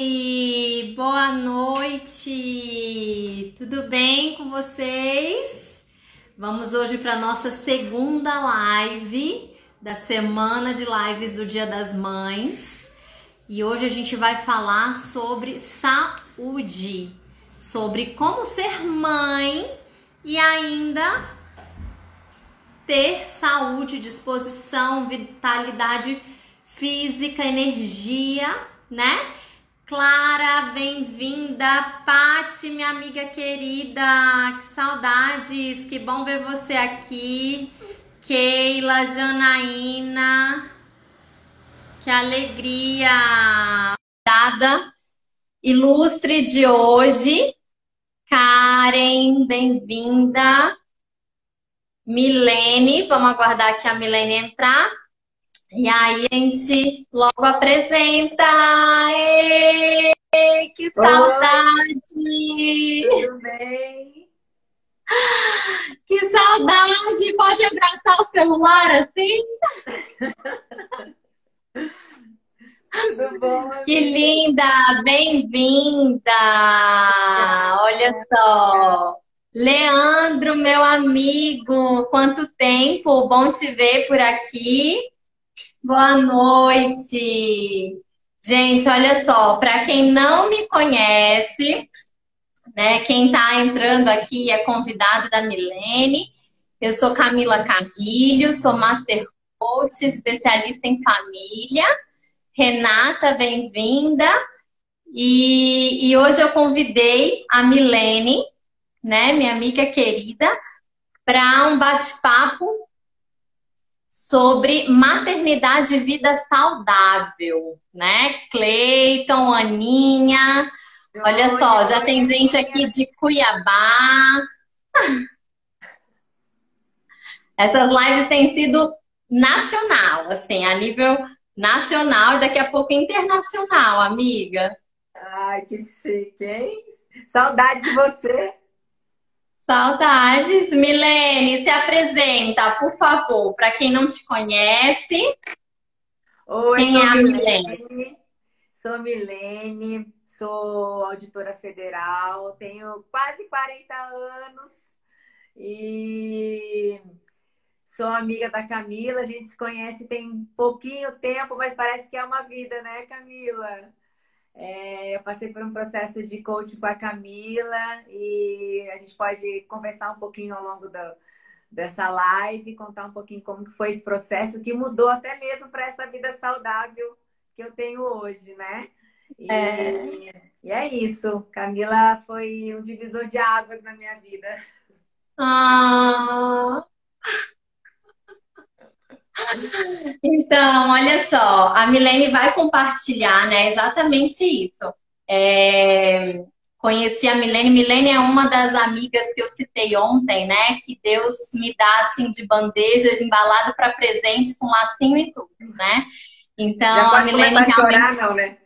E boa noite! Tudo bem com vocês? Vamos hoje para nossa segunda live da semana de lives do Dia das Mães. E hoje a gente vai falar sobre saúde, sobre como ser mãe e ainda ter saúde, disposição, vitalidade física, energia, né? Clara, bem-vinda. Pati, minha amiga querida, que saudades, que bom ver você aqui. Keila, Janaína, que alegria. Dada ilustre de hoje, Karen, bem-vinda. Milene, vamos aguardar aqui a Milene entrar. E aí a gente logo apresenta. Ê, que saudade! Tudo bem? Que saudade! Pode abraçar o celular assim? Tudo bom, amiga? Que linda! Bem-vinda! Olha só! Leandro, meu amigo, quanto tempo! Bom te ver por aqui. Boa noite! Gente, olha só, para quem não me conhece, né, quem está entrando aqui é convidado da Milene. Eu sou Camila Carrilho, sou Master Coach, especialista em família. Renata, bem-vinda. E hoje eu convidei a Milene, né, minha amiga querida, para um bate-papo sobre maternidade e vida saudável, né? Cleiton, Aninha, olha só, já tem gente aqui de Cuiabá. Essas lives têm sido nacional, assim, a nível nacional e daqui a pouco internacional, amiga. Ai, que chique, hein? Saudade de você. Saudades. Milene, se apresenta, por favor, para quem não te conhece. Oi, Quem é a Milene? Sou Milene, sou auditora federal, tenho quase 40 anos e sou amiga da Camila. A gente se conhece tem pouquinho tempo, mas parece que é uma vida, né, Camila? Eu passei por um processo de coaching com a Camila e a gente pode conversar um pouquinho ao longo dessa live, contar um pouquinho como que foi esse processo que mudou até mesmo para essa vida saudável que eu tenho hoje, né? E é isso. Camila foi um divisor de águas na minha vida. Ah, então, olha só, a Milene vai compartilhar, né, exatamente isso. Conheci a Milene. Milene é uma das amigas que eu citei ontem, né, que Deus me dá, assim, de bandeja, embalado para presente, com lacinho e tudo, né? Então, Já a pode Milene começar a realmente... chorar, não, né?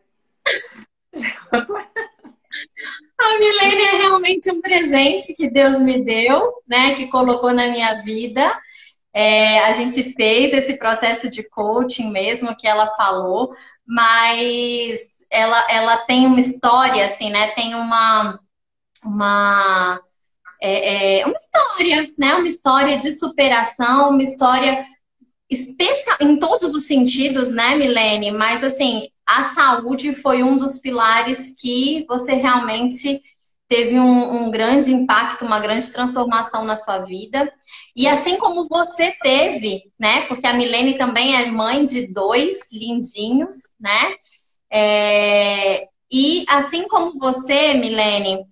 A Milene é realmente um presente que Deus me deu, né, que colocou na minha vida. A gente fez esse processo de coaching mesmo que ela falou, mas ela tem uma história, assim, né? Tem uma história, né? Uma história de superação, uma história especial em todos os sentidos, né, Milene? Mas, assim, a saúde foi um dos pilares que você realmente teve um grande impacto, uma grande transformação na sua vida. E assim como você teve, né? Porque a Milene também é mãe de 2 lindinhos, né? E assim como você, Milene,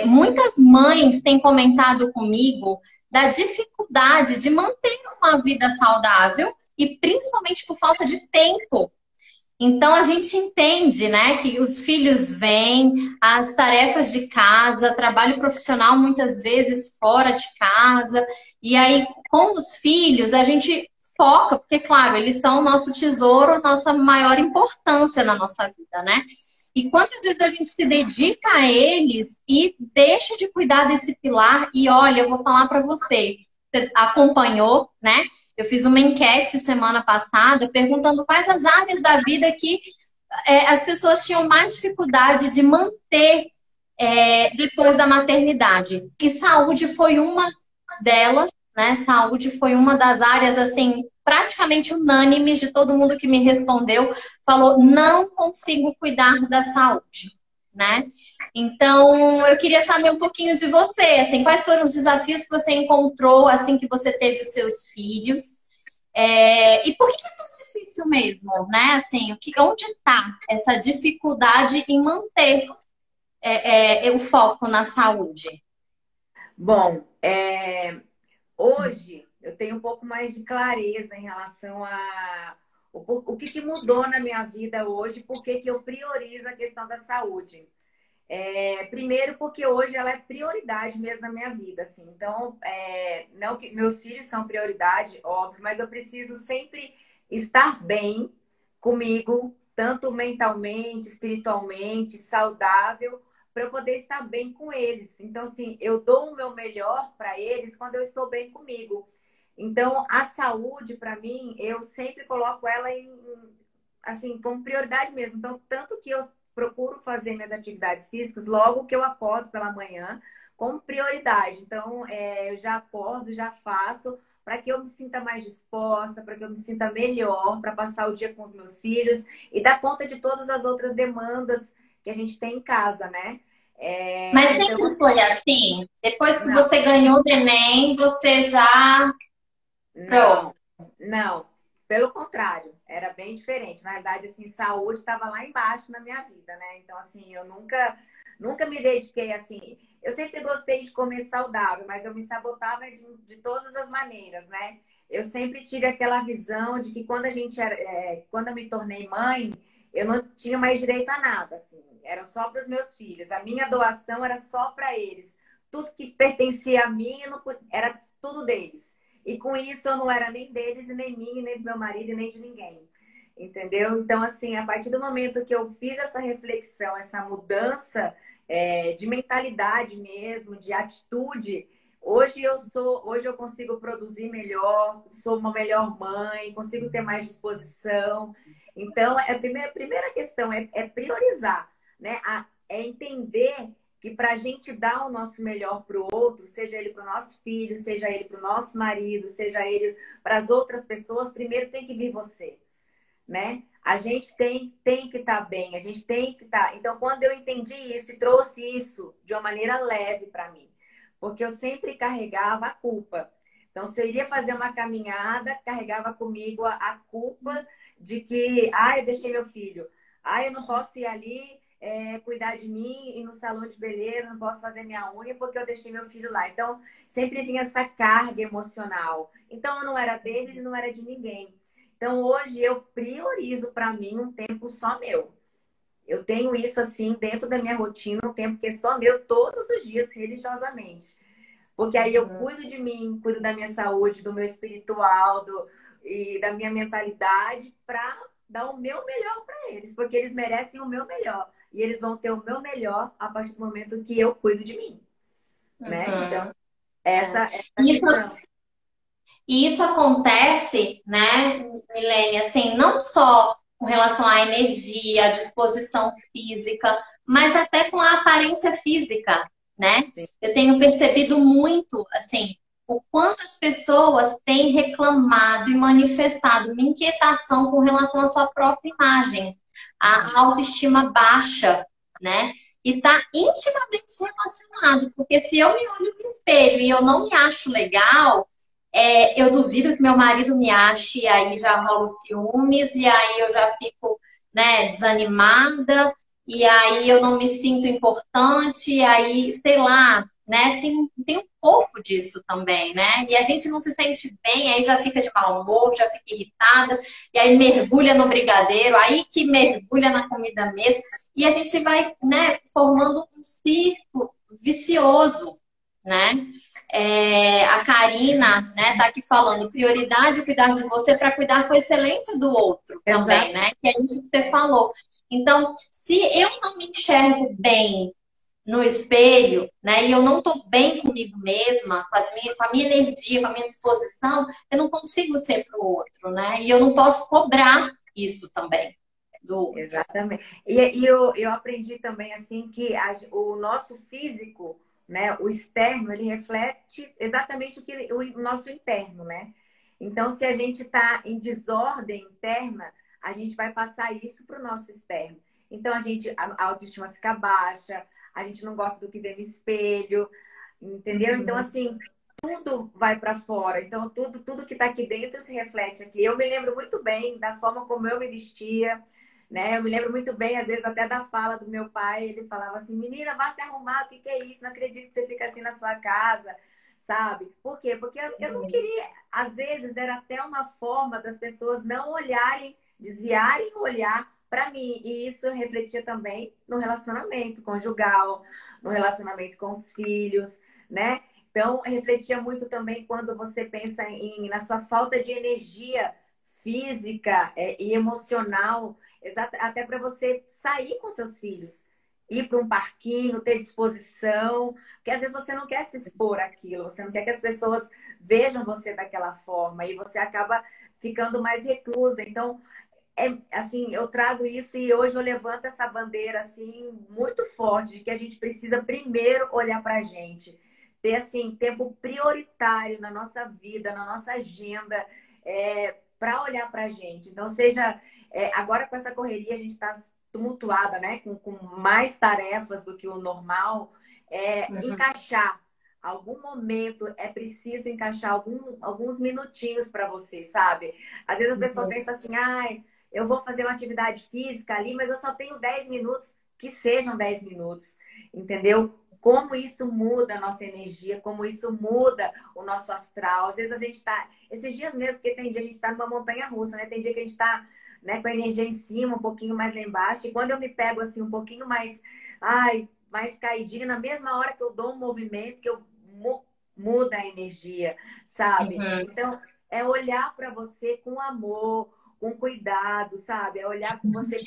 muitas mães têm comentado comigo da dificuldade de manter uma vida saudável e principalmente por falta de tempo. Então a gente entende, né, que os filhos vêm, as tarefas de casa, trabalho profissional muitas vezes fora de casa, e aí com os filhos a gente foca, porque claro, eles são o nosso tesouro, nossa maior importância na nossa vida, né? E quantas vezes a gente se dedica a eles e deixa de cuidar desse pilar? E olha, eu vou falar para você acompanhou, né? Eu fiz uma enquete semana passada perguntando quais as áreas da vida que as pessoas tinham mais dificuldade de manter depois da maternidade. E saúde foi uma delas, né? Saúde foi uma das áreas, assim, praticamente unânimes de todo mundo que me respondeu, falou, não consigo cuidar da saúde, né? Então, eu queria saber um pouquinho de você, assim, quais foram os desafios que você encontrou assim que você teve os seus filhos? E por que é tão difícil mesmo, né? Assim, onde está essa dificuldade em manter o foco na saúde? Bom, hoje eu tenho um pouco mais de clareza em relação a o que mudou na minha vida hoje, por que eu priorizo a questão da saúde. Primeiro porque hoje ela é prioridade mesmo na minha vida, assim. Então, não que meus filhos são prioridade, óbvio, mas eu preciso sempre estar bem comigo, tanto mentalmente, espiritualmente, saudável, para eu poder estar bem com eles. Então, assim, eu dou o meu melhor para eles quando eu estou bem comigo. Então, a saúde, para mim, eu sempre coloco ela assim, como prioridade mesmo. Então, tanto que eu procuro fazer minhas atividades físicas logo que eu acordo pela manhã, como prioridade. Então, eu já acordo, já faço, para que eu me sinta mais disposta, para que eu me sinta melhor, para passar o dia com os meus filhos e dar conta de todas as outras demandas que a gente tem em casa, né? Mas Então, sempre foi assim? Depois que não, você ganhou o neném, você já... Pronto. não, não. Pelo contrário, era bem diferente. Na verdade, assim, saúde estava lá embaixo na minha vida, né? Então, assim, eu nunca me dediquei assim. Eu sempre gostei de comer saudável, mas eu me sabotava de todas as maneiras, né? Eu sempre tive aquela visão de que quando a gente era, quando eu me tornei mãe, eu não tinha mais direito a nada, assim. Era só para os meus filhos. A minha doação era só para eles. Tudo que pertencia a mim era tudo deles. E com isso eu não era nem deles, e nem minha, nem do meu marido, e nem de ninguém. Entendeu? Então, assim, a partir do momento que eu fiz essa reflexão, essa mudança de mentalidade mesmo, de atitude, hoje eu consigo produzir melhor, sou uma melhor mãe, consigo ter mais disposição. Então, a primeira questão é priorizar, né? É entender que para a gente dar o nosso melhor para o outro, seja ele para o nosso filho, seja ele para o nosso marido, seja ele para as outras pessoas, primeiro tem que vir você, né? A gente tem que estar bem, a gente tem que estar. Então, quando eu entendi isso e trouxe isso de uma maneira leve para mim, porque eu sempre carregava a culpa. Então, se eu iria fazer uma caminhada, carregava comigo a culpa de que, eu deixei meu filho, eu não posso ir ali cuidar de mim e no salão de beleza, não posso fazer minha unha porque eu deixei meu filho lá. Então, sempre vinha essa carga emocional. Então, eu não era deles e não era de ninguém. Então, hoje eu priorizo para mim um tempo só meu. Eu tenho isso assim dentro da minha rotina, um tempo que é só meu todos os dias, religiosamente. Porque aí eu cuido de mim, cuido da minha saúde, do meu espiritual, e da minha mentalidade para dar o meu melhor para eles, porque eles merecem o meu melhor. E eles vão ter o meu melhor a partir do momento que eu cuido de mim, né? Então, Uhum. essa Isso, questão. e isso acontece, né, Milene, assim, não só com relação à energia, à disposição física, mas até com a aparência física, né? Sim. Eu tenho percebido muito, assim, o quanto as pessoas têm reclamado e manifestado uma inquietação com relação à sua própria imagem, a autoestima baixa, né? E está intimamente relacionado, porque se eu me olho no espelho e eu não me acho legal, eu duvido que meu marido me ache, e aí já rola os ciúmes, e aí eu já fico, né, desanimada, e aí eu não me sinto importante, e aí, sei lá, né, tem um pouco disso também, né? E a gente não se sente bem, aí já fica de mau humor, já fica irritada, e aí mergulha no brigadeiro, aí que mergulha na comida mesmo, e a gente vai, né, formando um círculo vicioso, né? A Karina, né, tá aqui falando, prioridade cuidar de você para cuidar com excelência do outro também, Exato. né? Que é isso que você falou. Então, se eu não me enxergo bem no espelho, né, e eu não tô bem comigo mesma, com a minha energia, com a minha disposição, eu não consigo ser pro outro, né? E eu não posso cobrar isso também. do outro. Exatamente. E eu aprendi também assim que o nosso físico, né, o externo, ele reflete exatamente o nosso interno, né? Então, se a gente está em desordem interna, a gente vai passar isso para o nosso externo. Então, a autoestima fica baixa, a gente não gosta do que vê no espelho, entendeu? Então, Uhum. assim, tudo vai para fora. Então, tudo que está aqui dentro se reflete aqui. Eu me lembro muito bem da forma como eu me vestia, né? Eu me lembro muito bem, às vezes, até da fala do meu pai. Ele falava assim: menina, vá se arrumar, o que que é isso? Não acredito que você fica assim na sua casa, sabe? Por quê? Porque eu não Uhum. queria, às vezes, era até uma forma das pessoas não olharem, desviarem o olhar para mim. E isso refletia também no relacionamento conjugal, no relacionamento com os filhos, né? Então, refletia muito também quando você pensa na sua falta de energia física, e emocional, até para você sair com seus filhos, ir para um parquinho, ter disposição, porque às vezes você não quer se expor àquilo, você não quer que as pessoas vejam você daquela forma e você acaba ficando mais reclusa. Então, assim, eu trago isso e hoje eu levanto essa bandeira assim muito forte de que a gente precisa primeiro olhar para a gente, ter assim tempo prioritário na nossa vida, na nossa agenda, para olhar para a gente. Então, seja agora com essa correria a gente está tumultuada, né, com mais tarefas do que o normal, Uhum. encaixar algum momento é preciso encaixar alguns minutinhos para você, sabe? Às vezes a pessoa Uhum. pensa assim, ai, eu vou fazer uma atividade física ali, mas eu só tenho 10 minutos, que sejam 10 minutos, entendeu? Como isso muda a nossa energia, como isso muda o nosso astral. Às vezes a gente tá, esses dias mesmo, porque tem dia a gente tá numa montanha russa, né? Tem dia que a gente tá, né, com a energia em cima, um pouquinho mais lá embaixo. E quando eu me pego assim, um pouquinho mais, ai, mais caidinha, na mesma hora que eu dou um movimento, que eu muda a energia, sabe? Uhum. Então, é olhar para você com amor, com cuidado, sabe? É olhar para você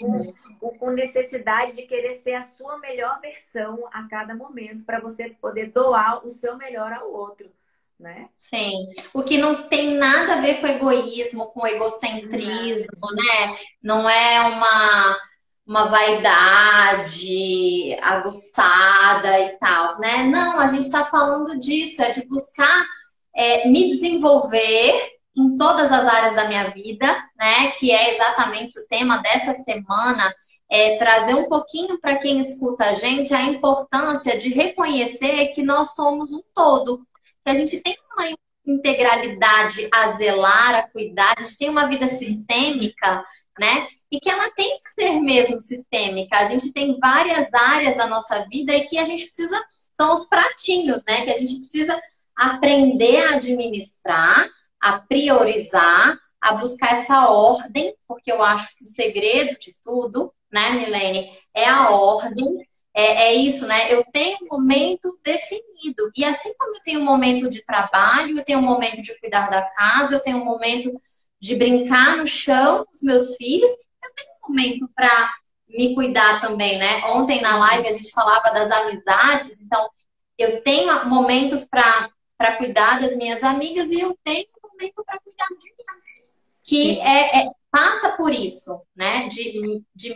com necessidade de querer ser a sua melhor versão a cada momento, para você poder doar o seu melhor ao outro, né? Sim, o que não tem nada a ver com egoísmo, com egocentrismo, Nada. né? Não é uma vaidade aguçada e tal, né? Não, a gente está falando disso, é de buscar me desenvolver em todas as áreas da minha vida, né? Que é exatamente o tema dessa semana, trazer um pouquinho para quem escuta a gente a importância de reconhecer que nós somos um todo, que a gente tem uma integralidade a zelar, a cuidar, a gente tem uma vida sistêmica, né? E que ela tem que ser mesmo sistêmica. A gente tem várias áreas da nossa vida e que a gente precisa, são os pratinhos, né? Que a gente precisa aprender a administrar, a priorizar, a buscar essa ordem, porque eu acho que o segredo de tudo, né, Milene, é a ordem. É isso, né? Eu tenho um momento definido. E assim como eu tenho um momento de trabalho, eu tenho um momento de cuidar da casa, eu tenho um momento de brincar no chão com os meus filhos, eu tenho um momento para me cuidar também, né? Ontem na live a gente falava das amizades, então eu tenho momentos para cuidar das minhas amigas e eu tenho um momento para cuidar de mim, que Sim. passa por isso, né? De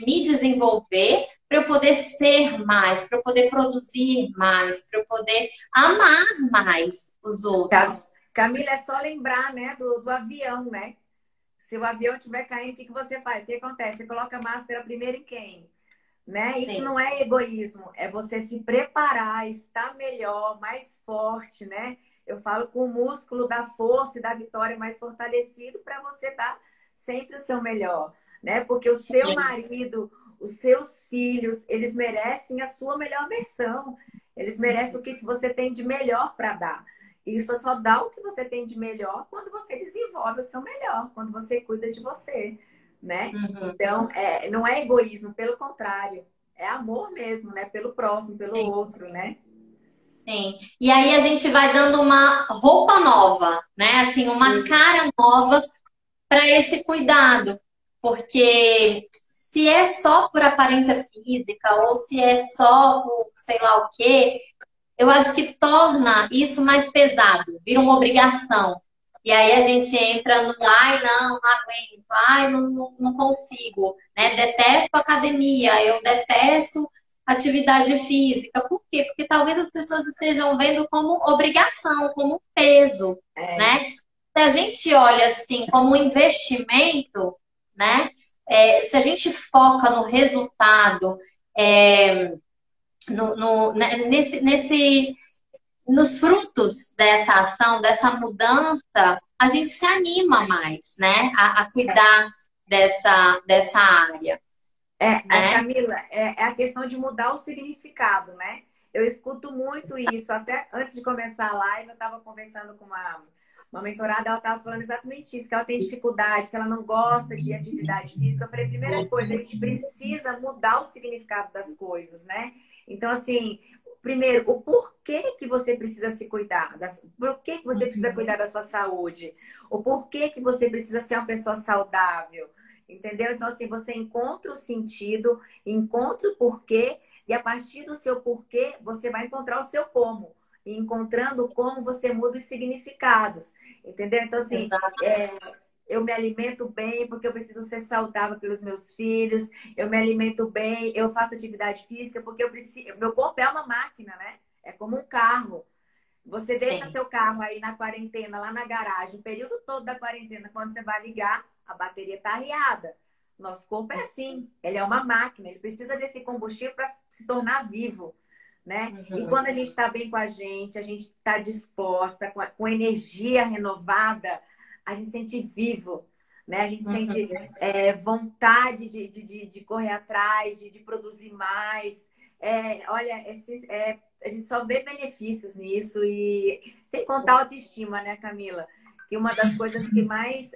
me desenvolver para eu poder ser mais, para eu poder produzir mais, para eu poder amar mais os Ca- outros. Camila, é só lembrar, né, do avião, né? Se o avião estiver caindo, o que que você faz? O que acontece? Você coloca a máscara primeiro em quem? Né? Isso Sim. não é egoísmo, é você se preparar, estar melhor, mais forte, né? Eu falo com o músculo da força e da vitória mais fortalecido para você dar sempre o seu melhor, né? Porque o seu Sim. marido, os seus filhos, eles merecem a sua melhor versão. Eles merecem o que você tem de melhor para dar. E isso só dá o que você tem de melhor quando você desenvolve o seu melhor, quando você cuida de você, né? Uhum. Então, não é egoísmo, pelo contrário, é amor mesmo, né? Pelo próximo, pelo Sim. outro, né? Sim. E aí a gente vai dando uma roupa nova, né? Assim, uma Isso. cara nova para esse cuidado. Porque se é só por aparência física ou se é só por sei lá o quê, eu acho que torna isso mais pesado, vira uma obrigação. E aí a gente entra no, ai, não aguento, ai, não consigo, né? Detesto academia, eu detesto atividade física. Por quê? Porque talvez as pessoas estejam vendo como obrigação, como um peso, É, né? Se a gente olha assim como um investimento, né? Se a gente foca no resultado, é, nesse nos frutos dessa ação, dessa mudança, a gente se anima mais, né? A cuidar dessa área, né? Camila, é a questão de mudar o significado, né? Eu escuto muito isso. Até antes de começar a live, eu estava conversando com uma mentorada, ela estava falando exatamente isso, que ela tem dificuldade, que ela não gosta de atividade física. Eu falei, primeira coisa, a gente precisa mudar o significado das coisas, né? Então, assim, primeiro, o porquê que você precisa se cuidar, por que você precisa cuidar da sua saúde, o porquê que você precisa ser uma pessoa saudável. Entendeu? Então, assim, você encontra o sentido, encontra o porquê, e a partir do seu porquê, você vai encontrar o seu como. E encontrando o como, você muda os significados. Entendeu? Então, assim, Exato. eu me alimento bem porque eu preciso ser saudável pelos meus filhos, eu me alimento bem, eu faço atividade física porque eu preciso. Meu corpo é uma máquina, né? É como um carro. Você deixa Sim. seu carro aí na quarentena, lá na garagem, o período todo da quarentena, quando você vai ligar, a bateria está arriada. Nosso corpo é assim, ele é uma máquina, ele precisa desse combustível para se tornar vivo, né? E Uhum. quando a gente está bem com a gente está disposta, com energia renovada, a gente sente vivo, né? A gente sente Uhum. vontade de correr atrás, de produzir mais. Olha, a gente só vê benefícios nisso e sem contar a autoestima, né, Camila? Que uma das coisas que mais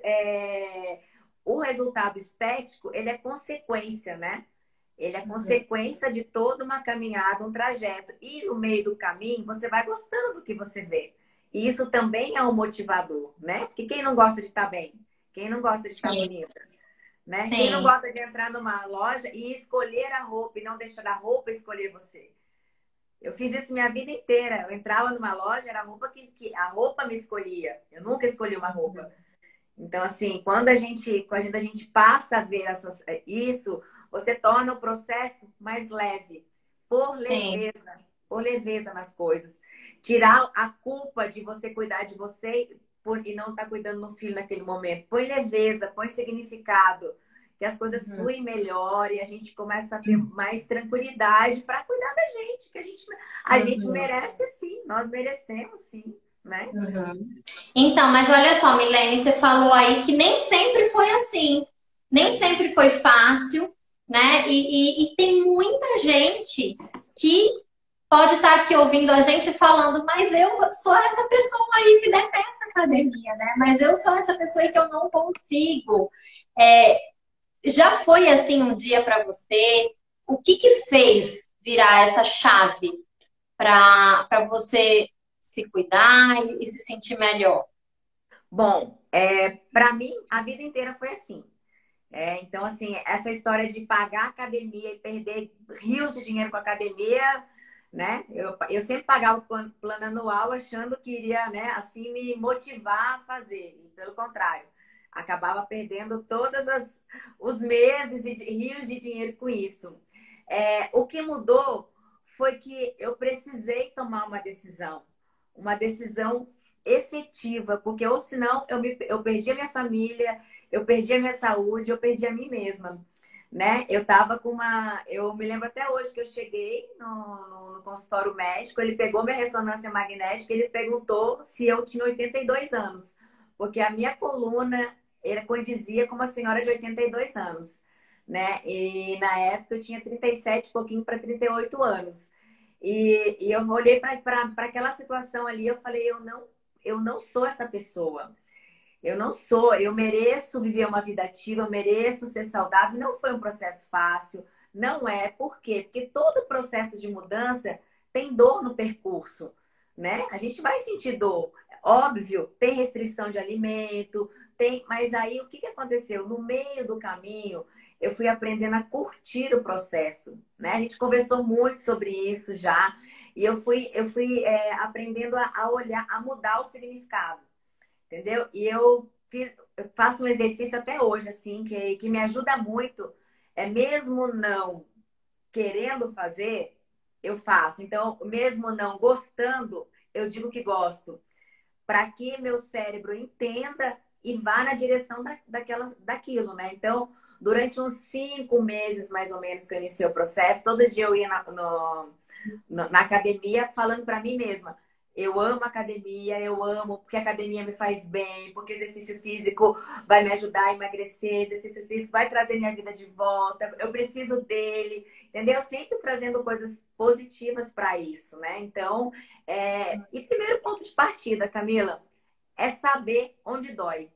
o resultado estético, ele é consequência, né? Ele é Uhum. consequência de toda uma caminhada, um trajeto. E no meio do caminho, você vai gostando do que você vê. E isso também é um motivador, né? Porque quem não gosta de estar bem? Quem não gosta de estar Sim, bonita? Né? Quem não sim. gosta de entrar numa loja e escolher a roupa e não deixar a roupa escolher você? Eu fiz isso minha vida inteira. Eu entrava numa loja, era a roupa que a roupa me escolhia. Eu nunca escolhi uma roupa. Então, assim, quando a gente passa a ver isso, você torna o processo mais leve, Sim. por leveza nas coisas. Tirar a culpa de você cuidar de você e não estar cuidando no filho naquele momento. Põe leveza, põe significado, que as coisas Uhum. fluem melhor e a gente começa a ter mais tranquilidade para cuidar da gente, que a gente Uhum. merece sim, nós merecemos sim, né? Uhum. Então, mas olha só, Milene, você falou aí que nem sempre foi assim, nem sempre foi fácil, né? E tem muita gente que pode estar aqui ouvindo a gente falando, mas eu sou essa pessoa aí que detesta academia, né? Mas eu sou essa pessoa aí que eu não consigo. É, já foi assim um dia para você? O que que fez virar essa chave para você se cuidar e se sentir melhor? Bom, para mim, a vida inteira foi assim. Então, assim, essa história de pagar academia e perder rios de dinheiro com a academia, né? Eu sempre pagava o plano anual achando que iria, né, assim, me motivar a fazer. E, pelo contrário, acabava perdendo os meses e rios de dinheiro com isso. O que mudou foi que eu precisei tomar uma decisão efetiva, porque ou senão eu perdi a minha família, eu perdi a minha saúde, eu perdi a mim mesma, né? Eu tava com eu me lembro até hoje que eu cheguei no consultório médico, ele pegou minha ressonância magnética, ele perguntou se eu tinha 82 anos, porque a minha coluna era condizia com uma senhora de 82 anos, né? E na época eu tinha 37, pouquinho para 38 anos. E eu olhei para aquela situação ali, eu falei, eu não sou essa pessoa. Eu não sou, eu mereço viver uma vida ativa, eu mereço ser saudável. Não foi um processo fácil, não é. Por quê? Porque todo processo de mudança tem dor no percurso, né? A gente vai sentir dor. Óbvio, tem restrição de alimento, mas aí o que aconteceu? No meio do caminho, eu fui aprendendo a curtir o processo, né? A gente conversou muito sobre isso já, e eu fui aprendendo a olhar, a mudar o significado. entendeu? E eu faço um exercício até hoje, assim, que me ajuda muito. É mesmo não querendo fazer, eu faço. Então, mesmo não gostando, eu digo que gosto. Para que meu cérebro entenda e vá na direção daquilo, né? Então, durante uns 5 meses, mais ou menos, que eu iniciei o processo, todo dia eu ia na academia falando para mim mesma. Eu amo academia, eu amo porque a academia me faz bem, porque exercício físico vai me ajudar a emagrecer, exercício físico vai trazer minha vida de volta, eu preciso dele, entendeu? Sempre trazendo coisas positivas para isso, né? Então, e primeiro ponto de partida, Camila, é saber onde dói,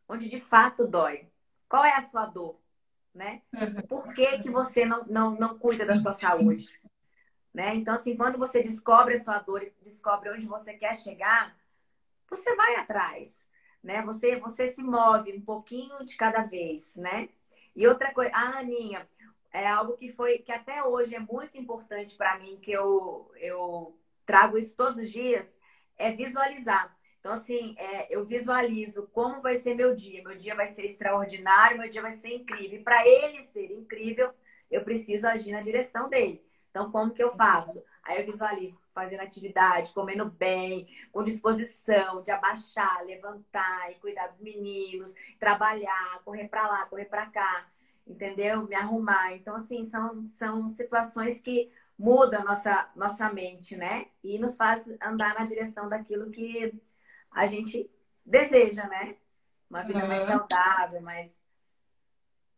onde de fato dói. Qual é a sua dor, né? Uhum. Por que que você não cuida da sua saúde? Né? Então, assim, quando você descobre a sua dor e descobre onde você quer chegar, você vai atrás, né? Você se move um pouquinho de cada vez, né? E outra coisa, Aninha, é algo que até hoje é muito importante para mim, que eu trago isso todos os dias, é visualizar. Então, assim, eu visualizo como vai ser meu dia. Meu dia vai ser extraordinário, meu dia vai ser incrível. E para ele ser incrível, eu preciso agir na direção dele. Então, como que eu faço? Aí eu visualizo fazendo atividade, comendo bem, com disposição de abaixar, levantar e cuidar dos meninos, trabalhar, correr para lá, correr para cá, entendeu? Me arrumar. Então, assim, são situações que mudam a nossa mente, né? E nos faz andar na direção daquilo que a gente deseja, né? Uma vida mais Uhum. saudável, mais.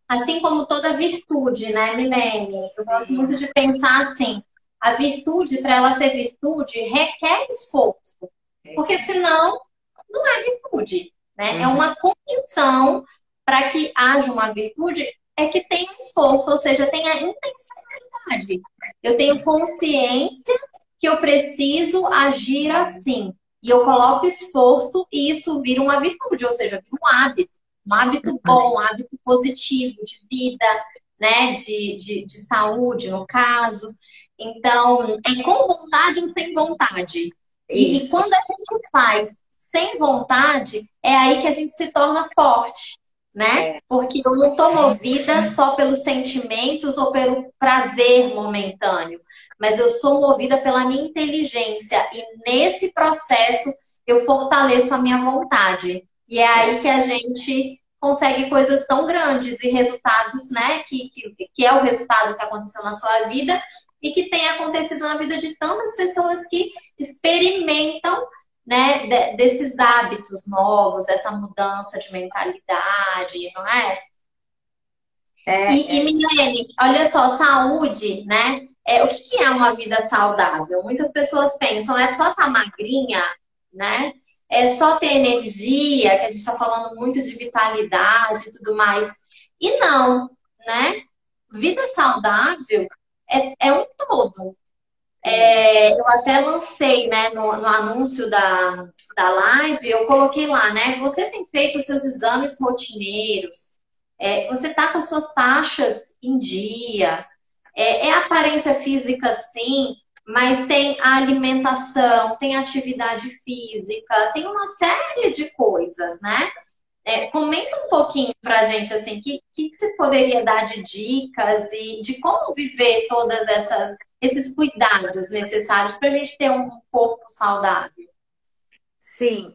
Assim como toda virtude, né, Milene? Eu gosto muito Sim, de pensar assim: a virtude, para ela ser virtude, requer esforço. Porque requer. senão, não é virtude, né? É Uhum. uma condição para que haja uma virtude, é que tenha esforço, ou seja, tenha intencionalidade. Eu tenho consciência que eu preciso agir assim. E eu coloco esforço e isso vira uma virtude, ou seja, vira um hábito bom, um hábito positivo de vida, né? De saúde, no caso. Então, é com vontade ou sem vontade. E Isso. quando a gente faz sem vontade, é aí que a gente se torna forte, né? É, Porque eu não estou movida só pelos sentimentos ou pelo prazer momentâneo, mas eu sou movida pela minha inteligência e nesse processo eu fortaleço a minha vontade. E é é. aí que a gente consegue coisas tão grandes e resultados, né? Que é o resultado que aconteceu na sua vida e que tem acontecido na vida de tantas pessoas que experimentam, né, desses hábitos novos, dessa mudança de mentalidade, não é? E É, Milene, olha só, saúde, né? O que é uma vida saudável? Muitas pessoas pensam, é só estar magrinha, né? É só ter energia, que a gente está falando muito de vitalidade e tudo mais. E não, né? Vida saudável é um todo. sim. Eu até lancei, né, no anúncio da live, eu coloquei lá, né? Você tem feito os seus exames rotineiros, você está com as suas taxas em dia, a aparência física, sim, mas tem a alimentação, tem a atividade física, tem uma série de coisas, né? Comenta um pouquinho pra gente, assim, que você poderia dar de dicas e de como viver todas esses cuidados necessários para a gente ter um corpo saudável. Sim,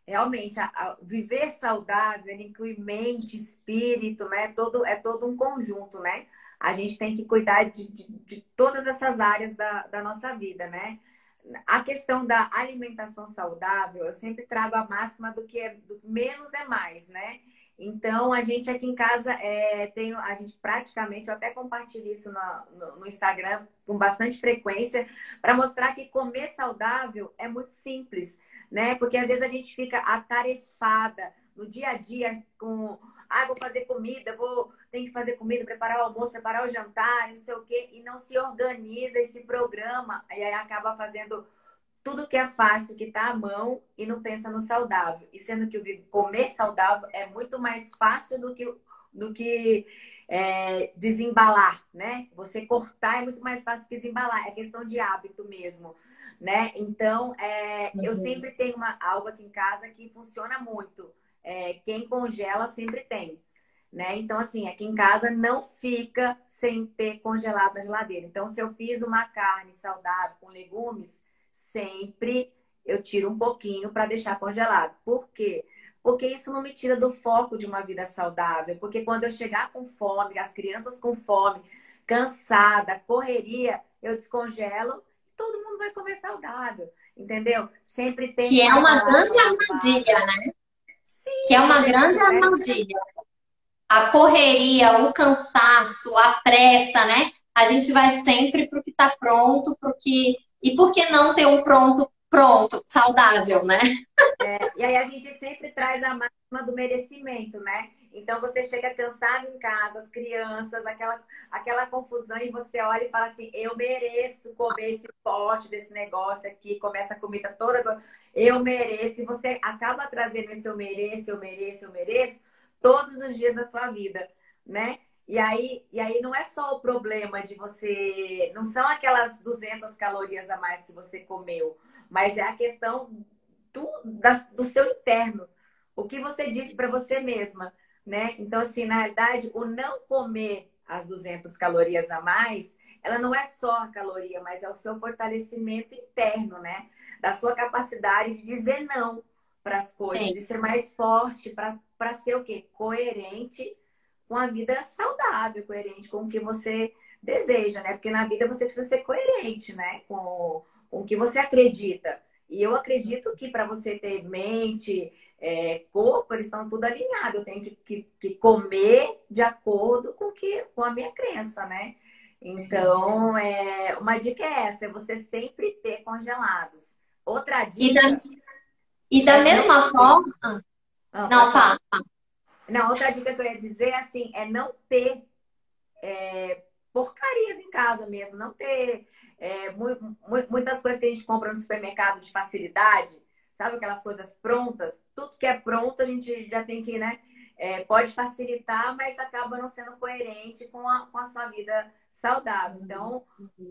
realmente viver saudável, ele inclui mente, espírito, né? É todo um conjunto, né? A gente tem que cuidar de todas essas áreas da nossa vida, né? A questão da alimentação saudável, eu sempre trago a máxima do menos é mais, né? Então, a gente aqui em casa a gente praticamente, eu até compartilho isso no Instagram com bastante frequência, para mostrar que comer saudável é muito simples, né? Porque às vezes a gente fica atarefada no dia a dia com, vou fazer comida, tem que fazer comida, preparar o almoço, preparar o jantar, não sei o quê, e não se organiza e se programa, e aí acaba fazendo tudo que é fácil, que está à mão e não pensa no saudável. E sendo que comer saudável é muito mais fácil do que desembalar, né? Você cortar é muito mais fácil que desembalar, é questão de hábito mesmo, né? Então, eu Uhum. sempre tenho algo aqui em casa que funciona muito. Quem congela sempre tem, né? Então, assim, aqui em casa não fica sem ter congelado na geladeira. Então, se eu fiz uma carne saudável com legumes, sempre eu tiro um pouquinho para deixar congelado. Por quê? Porque isso não me tira do foco de uma vida saudável. Porque quando eu chegar com fome, as crianças com fome, cansada, correria, eu descongelo e todo mundo vai comer saudável. Entendeu? Sempre tem Que é uma uma salada grande armadilha, lavada. né? Que é Sim, uma você grande armadilha. A correria, o cansaço, a pressa, né? A gente vai sempre pro que tá pronto, pro que... E por que não ter um pronto, saudável, né? E aí a gente sempre traz a máxima do merecimento, né? Então você chega cansado em casa, as crianças, aquela confusão, e você olha e fala assim: eu mereço comer esse pote desse negócio aqui, comer essa comida toda, eu mereço. E você acaba trazendo esse eu mereço, eu mereço, todos os dias da sua vida, né? E aí não é só o problema de você. Não são aquelas 200 calorias a mais que você comeu, mas é a questão do seu interno, o que você disse para você mesma, né? Então, assim, na realidade, o não comer as 200 calorias a mais, ela não é só a caloria, mas é o seu fortalecimento interno, né? Da sua capacidade de dizer não para as coisas, Sim, de ser mais forte, para ser o quê? Coerente com a vida saudável, coerente com o que você deseja, né? Porque na vida você precisa ser coerente, né? Com o que você acredita. E eu acredito que para você ter mente, corpo, eles estão tudo alinhados. Eu tenho que comer de acordo com a minha crença, né? Então, uma dica é essa, é você sempre ter congelados. Outra E da, dica e da é não mesma ter. forma, Ah, não, pode falar. fala. Não, outra dica que eu ia dizer assim, é não ter porcarias em casa mesmo, não ter muitas coisas que a gente compra no supermercado de facilidade, sabe aquelas coisas prontas? Tudo que é pronto a gente já tem que, né? Pode facilitar, mas acaba não sendo coerente com a sua vida saudável. Então,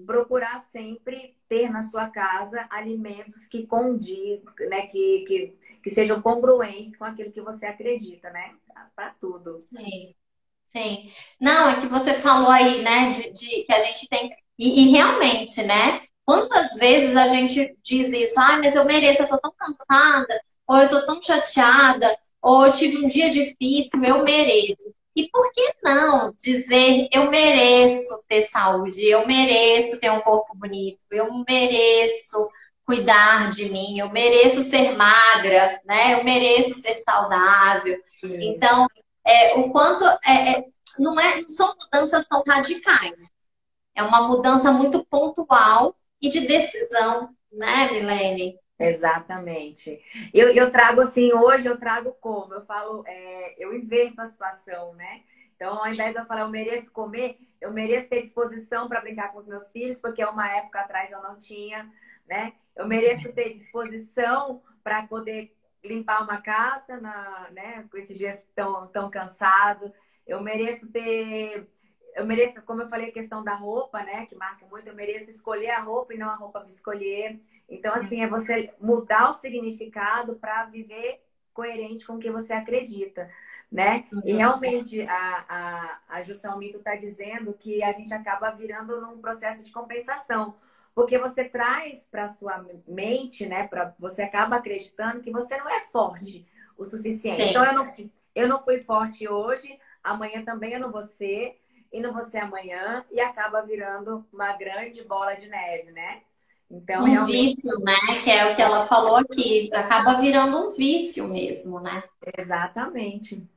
procurar sempre ter na sua casa alimentos que condigam, né? Que sejam congruentes com aquilo que você acredita, né? Para tudo. Sim. Sim. Não, é que você falou aí, né, de que a gente tem. E realmente, né? Quantas vezes a gente diz isso? Ai, mas eu mereço, eu tô tão cansada, ou eu tô tão chateada, ou eu tive um dia difícil, eu mereço. E por que não dizer eu mereço ter saúde, eu mereço ter um corpo bonito, eu mereço cuidar de mim, eu mereço ser magra, né? Eu mereço ser saudável. Isso. Então, o quanto não são mudanças tão radicais. É uma mudança muito pontual e de decisão, né, Milene? Exatamente. Eu trago assim, hoje eu trago como? Eu falo, eu inverto a situação, né? Então, ao invés de eu falar, eu mereço comer, eu mereço ter disposição para brincar com os meus filhos, porque uma época atrás eu não tinha, né? Eu mereço ter disposição para poder limpar uma casa, né? Com esses dias tão cansado. Eu mereço ter. Eu mereço, como eu falei, a questão da roupa, né? Que marca muito, eu mereço escolher a roupa e não a roupa me escolher. Então, assim, é você mudar o significado para viver coerente com o que você acredita, né? E realmente a Jussão Mito está dizendo que a gente acaba virando num processo de compensação, porque você traz para sua mente, né? Você acaba acreditando que você não é forte o suficiente. Então, Sim. eu não fui forte hoje, amanhã também eu não vou ser, e não vou ser amanhã, e acaba virando uma grande bola de neve, né? Então, Um realmente, vício, né? Que é o que ela falou aqui. Acaba virando um vício mesmo, né? exatamente.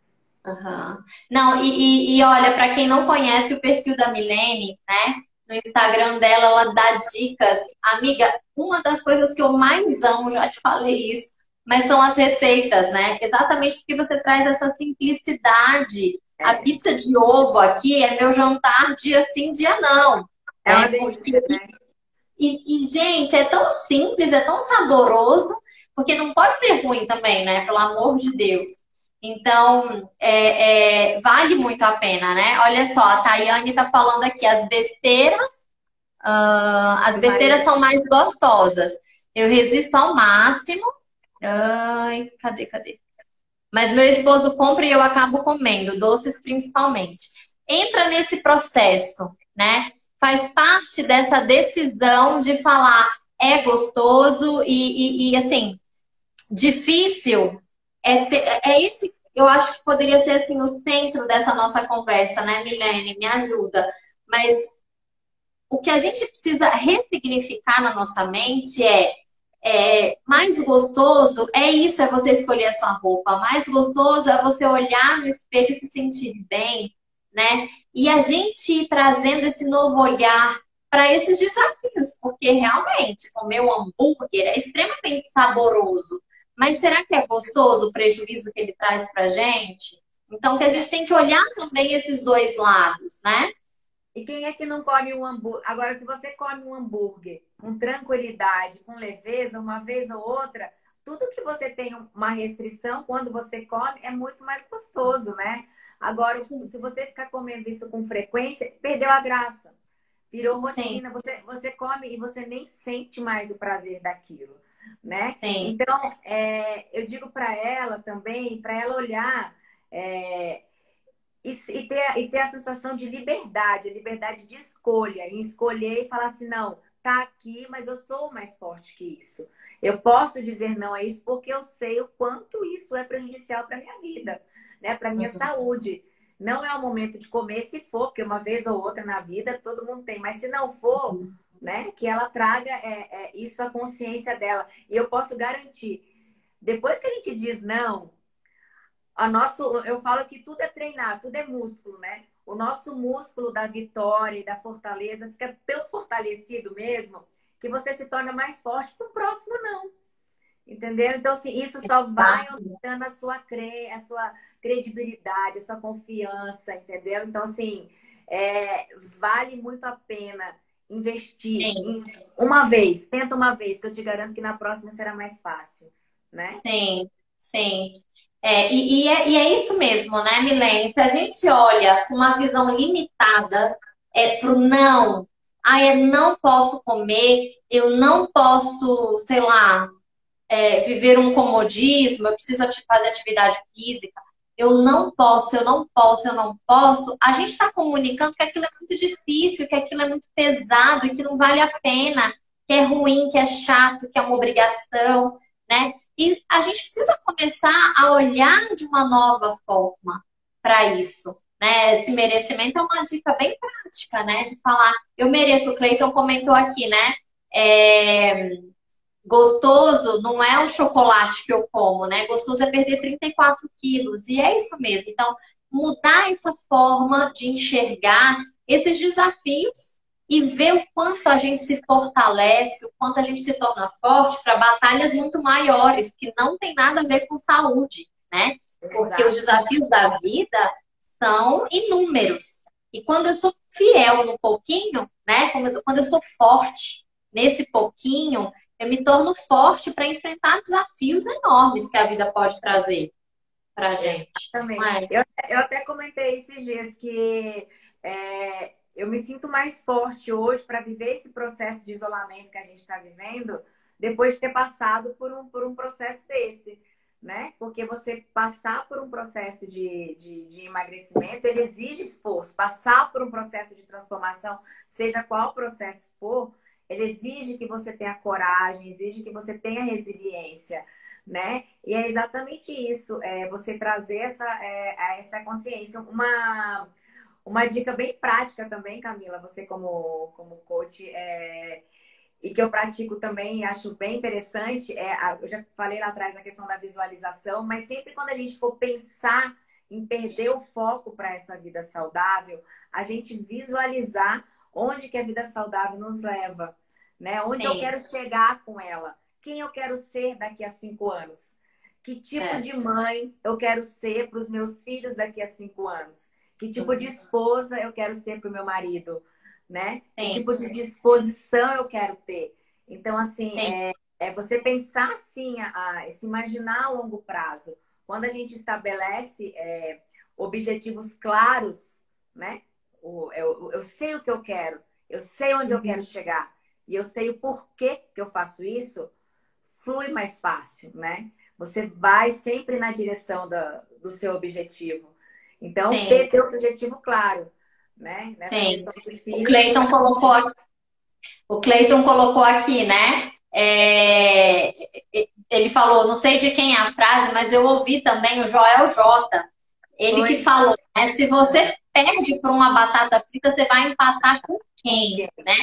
Aham. Não, e olha, para quem não conhece o perfil da Milene, né? No Instagram dela, ela dá dicas. Amiga, uma das coisas que eu mais amo, já te falei isso, mas são as receitas, né? Exatamente porque você traz essa simplicidade. A É, pizza de ovo aqui é meu jantar dia sim, dia não, é uma né? Porque, delícia, né? gente, é tão simples, é tão saboroso, porque não pode ser ruim também, né? Pelo amor de Deus. Então, vale muito a pena, né? Olha só, a Tayane tá falando aqui, as Meu marido besteiras são mais gostosas. Eu resisto ao máximo. Ai, cadê? Mas meu esposo compra e eu acabo comendo, doces principalmente. Entra nesse processo, né? Faz parte dessa decisão de falar é gostoso e assim, difícil é esse, eu acho que poderia ser assim o centro dessa nossa conversa, né, Milene? Me ajuda. Mas o que a gente precisa ressignificar na nossa mente mais gostoso é isso, é você escolher a sua roupa. Mais gostoso é você olhar no espelho e se sentir bem, né? E a gente ir trazendo esse novo olhar para esses desafios, porque realmente comer um hambúrguer é extremamente saboroso. Mas será que é gostoso o prejuízo que ele traz para gente? Então, que a gente tem que olhar também esses dois lados, né? E quem é que não come um hambúrguer? Agora, se você come um hambúrguer com tranquilidade, com leveza, uma vez ou outra, tudo que você tem uma restrição, quando você come, é muito mais gostoso, né? Agora, Sim, se você ficar comendo isso com frequência, perdeu a graça. Virou sim, rotina, você come e você nem sente mais o prazer daquilo, né? sim. Então, eu digo para ela também, para ela olhar. É, e ter a sensação de liberdade, a liberdade de escolha, em escolher e falar assim, não, tá aqui, mas eu sou mais forte que isso. Eu posso dizer não a isso porque eu sei o quanto isso é prejudicial para minha vida, né? Para minha Uhum. saúde. Não é o momento de comer, se for, porque uma vez ou outra na vida todo mundo tem, mas se não for, né, que ela traga isso à consciência dela. E eu posso garantir, depois que a gente diz não, eu falo que tudo é treinar, tudo é músculo, né? O nosso músculo da vitória e da fortaleza fica tão fortalecido mesmo que você se torna mais forte para o próximo não. Entendeu? Então, assim, isso só vai aumentando a sua credibilidade, a sua confiança, entendeu? Então, assim, vale muito a pena investir Sim. uma vez, tenta uma vez, que eu te garanto que na próxima será mais fácil, né? Sim, sim. E é isso mesmo, né, Milene? Se a gente olha com uma visão limitada pro não, eu não posso comer, eu não posso, sei lá, viver um comodismo, eu preciso fazer atividade física, eu não posso, a gente está comunicando que aquilo é muito difícil, que aquilo é muito pesado e que não vale a pena, que é ruim, que é chato, que é uma obrigação, né? E a gente precisa começar a olhar de uma nova forma para isso. Né? Esse merecimento é uma dica bem prática, né? De falar, eu mereço, o Cleiton comentou aqui, né? É, gostoso não é o chocolate que eu como, né? Gostoso é perder 34 quilos. E é isso mesmo. Então, mudar essa forma de enxergar esses desafios e ver o quanto a gente se fortalece, o quanto a gente se torna forte para batalhas muito maiores, que não tem nada a ver com saúde, né? Porque os Exato. desafios da vida são inúmeros. E quando eu sou fiel no pouquinho, né? Quando eu sou forte nesse pouquinho, eu me torno forte para enfrentar desafios enormes que a vida pode trazer para a gente. Não Exatamente. é? Eu até comentei esses dias que eu me sinto mais forte hoje para viver esse processo de isolamento que a gente está vivendo, depois de ter passado por um processo desse, né? Porque você passar por um processo de emagrecimento, ele exige esforço. Passar por um processo de transformação, seja qual processo for, ele exige que você tenha coragem, exige que você tenha resiliência, né? E é exatamente isso, você trazer essa consciência. Uma dica bem prática também, Camila, você como coach, e que eu pratico também e acho bem interessante, eu já falei lá atrás na questão da visualização, mas sempre quando a gente for pensar em perder o foco para essa vida saudável, a gente visualizar onde que a vida saudável nos leva, né? Onde eu Sim, quero chegar com ela, quem eu quero ser daqui a 5 anos, que tipo é. de mãe eu quero ser para os meus filhos daqui a 5 anos, que tipo de esposa eu quero ser para o meu marido, né? Que Sim, tipo de disposição eu quero ter. Então, assim, sim, você pensar assim, se imaginar a longo prazo. quando a gente estabelece objetivos claros, né? Eu sei o que eu quero, eu sei onde eu quero chegar e eu sei o porquê que eu faço isso, flui mais fácil, né? Você vai sempre na direção do seu objetivo. Então, Sim, ter o objetivo claro, né? Nessa sim. questão de O filhos, Cleiton colocou, o Cleiton colocou aqui, né? Ele falou, não sei de quem é a frase, mas eu ouvi também o Joel J. Ele que foi falou, né? Se você perde por uma batata frita, você vai empatar com com quem? quem? Né?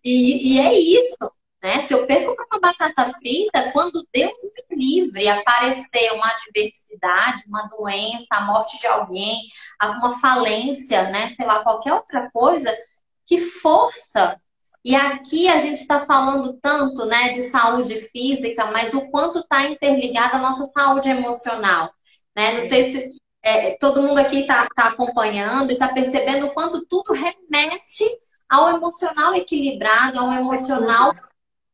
E é isso, né? Se eu perco por uma batata frita, quando Deus me livre aparecer uma adversidade, uma doença, a morte de alguém, uma falência, né? Sei lá, qualquer outra coisa, que força! E aqui a gente está falando tanto, né, de saúde física, mas o quanto está interligada a nossa saúde emocional, né? Não sei se todo mundo aqui está acompanhando e está percebendo o quanto tudo remete ao emocional equilibrado, ao É tudo. emocional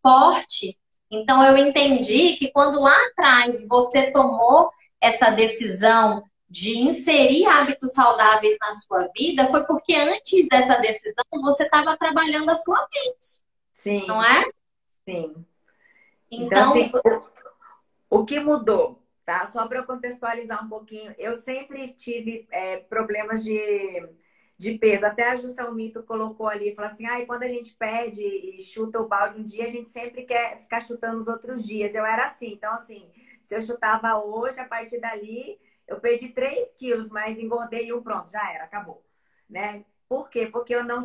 forte. Então eu entendi que quando lá atrás você tomou essa decisão de inserir hábitos saudáveis na sua vida, foi porque antes dessa decisão você estava trabalhando a sua mente, não Sim, é? sim. Então, assim, Então, o que mudou, tá? Só para eu contextualizar um pouquinho, eu sempre tive problemas de peso. Até a Jussão Mito colocou ali, falou assim, e quando a gente perde e chuta o balde um dia, a gente sempre quer ficar chutando os outros dias. Eu era assim, então assim, se eu chutava hoje, a partir dali, eu perdi 3 quilos, mas engordei um, pronto, já era, acabou, né? Por quê? Porque eu não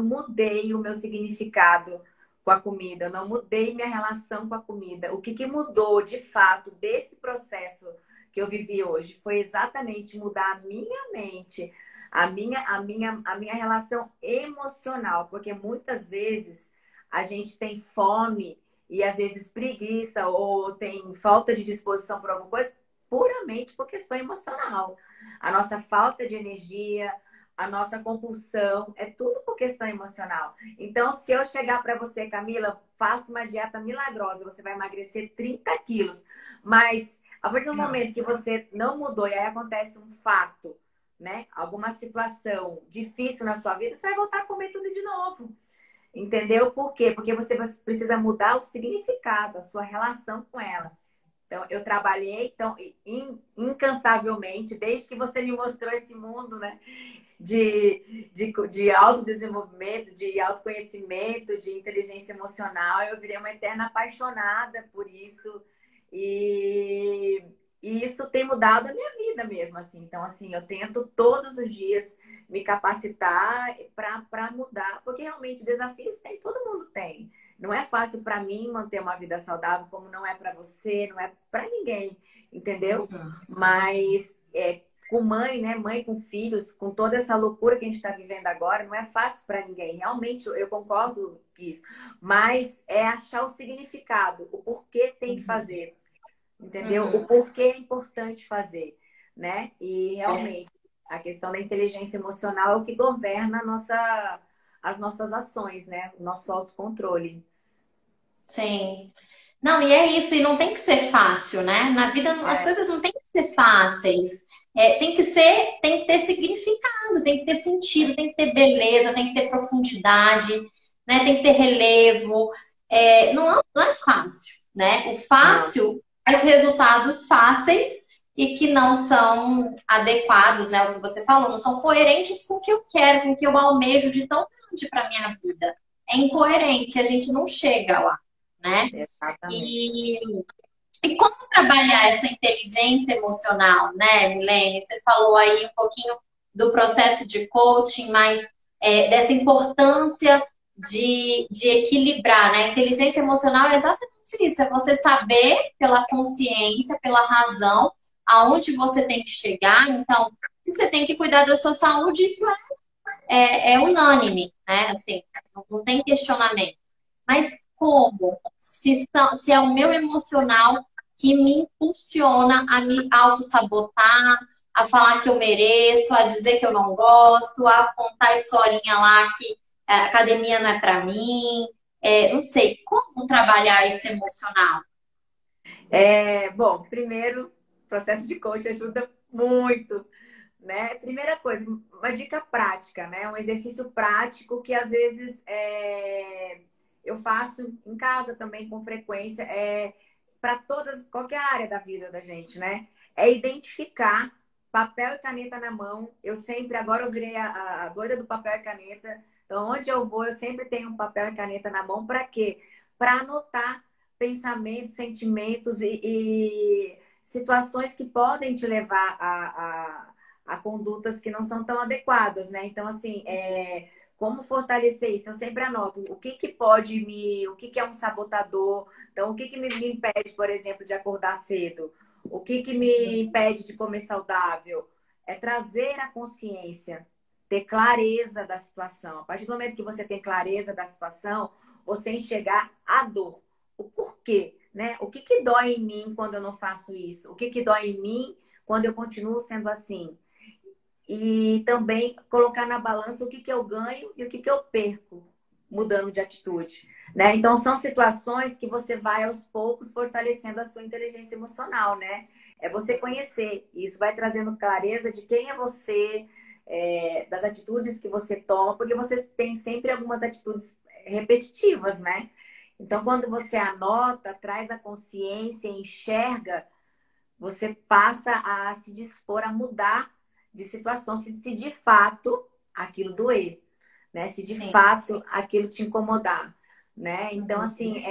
mudei o meu significado com a comida, eu não mudei minha relação com a comida. O que mudou de fato desse processo que eu vivi hoje foi exatamente mudar a minha mente, a minha relação emocional, porque muitas vezes a gente tem fome e às vezes preguiça ou tem falta de disposição por alguma coisa puramente por questão emocional. A nossa falta de energia, a nossa compulsão, é tudo por questão emocional. Então, se eu chegar para você, Camila, faça uma dieta milagrosa, você vai emagrecer 30 quilos, mas a partir do momento que você não mudou e aí acontece um fato, né? Alguma situação difícil na sua vida, você vai voltar a comer tudo de novo. Entendeu? Por quê? Porque você precisa mudar o significado, a sua relação com ela. Então, eu trabalhei incansavelmente, desde que você me mostrou esse mundo, né? De autodesenvolvimento, de autoconhecimento, de inteligência emocional. Eu virei uma eterna apaixonada por isso. E, e isso tem mudado a minha vida mesmo, assim. Então, assim, eu tento todos os dias me capacitar para mudar, porque realmente desafios tem, todo mundo tem. Não é fácil para mim manter uma vida saudável, como não é para você, não é para ninguém, entendeu? Mas com mãe, né? Mãe com filhos, com toda essa loucura que a gente está vivendo agora, não é fácil para ninguém. Realmente, eu concordo com isso. Mas é achar o significado, o porquê tem que fazer, entendeu? O porquê é importante fazer, né? E realmente, a questão da inteligência emocional é o que governa as nossas ações, né? O nosso autocontrole. sim. Não, e é isso, e não tem que ser fácil, né? Na vida as É, coisas não tem que ser fáceis. Tem que ter significado, tem que ter sentido, tem que ter beleza, tem que ter profundidade, né? Tem que ter relevo. Não é fácil, né? O não. fácil faz resultados fáceis e que não são adequados, né? O que você falou, não são coerentes com o que eu quero, com o que eu almejo de tão grande para minha vida. É incoerente, a gente não chega lá, né? Exatamente. E, e como trabalhar essa inteligência emocional, né, Milene? Você falou aí um pouquinho do processo de coaching, mas dessa importância de equilibrar, né? A inteligência emocional é exatamente isso, é você saber pela consciência, pela razão, aonde você tem que chegar. Então, se você tem que cuidar da sua saúde, isso é unânime, né? Assim, não tem questionamento. Mas como? Se é o meu emocional que me impulsiona a me auto-sabotar, a falar que eu mereço, a dizer que eu não gosto, a contar a historinha lá que a academia não é para mim. Não sei, como trabalhar esse emocional? Bom, primeiro, o processo de coach ajuda muito, né? Primeira coisa, uma dica prática, né? Um exercício prático que às vezes eu faço em casa também com frequência, para qualquer área da vida da gente, né? É identificar papel e caneta na mão. Eu sempre, agora eu virei a doida do papel e caneta. Então, onde eu vou, eu sempre tenho um papel e caneta na mão. Para quê? Para anotar pensamentos, sentimentos e situações que podem te levar a condutas que não são tão adequadas, né? Então, assim, como fortalecer isso? Eu sempre anoto o que que pode o que que é um sabotador. Então, o que que me impede, por exemplo, de acordar cedo? O que que me impede de comer saudável? É trazer a consciência, ter clareza da situação. A partir do momento que você tem clareza da situação, você enxergar a dor, o porquê, né? O que que dói em mim quando eu não faço isso? O que que dói em mim quando eu continuo sendo assim? E também colocar na balança o que que eu ganho e o que que eu perco mudando de atitude, né? Então são situações que você vai aos poucos fortalecendo a sua inteligência emocional, né? É você conhecer, e isso vai trazendo clareza de quem é você, das atitudes que você toma, porque você tem sempre algumas atitudes repetitivas, né? Então, quando você anota, traz a consciência, enxerga, você passa a se dispor a mudar de situação, se de fato aquilo doer, né? Se de Sim. fato aquilo te incomodar, né? Então, Uhum. assim,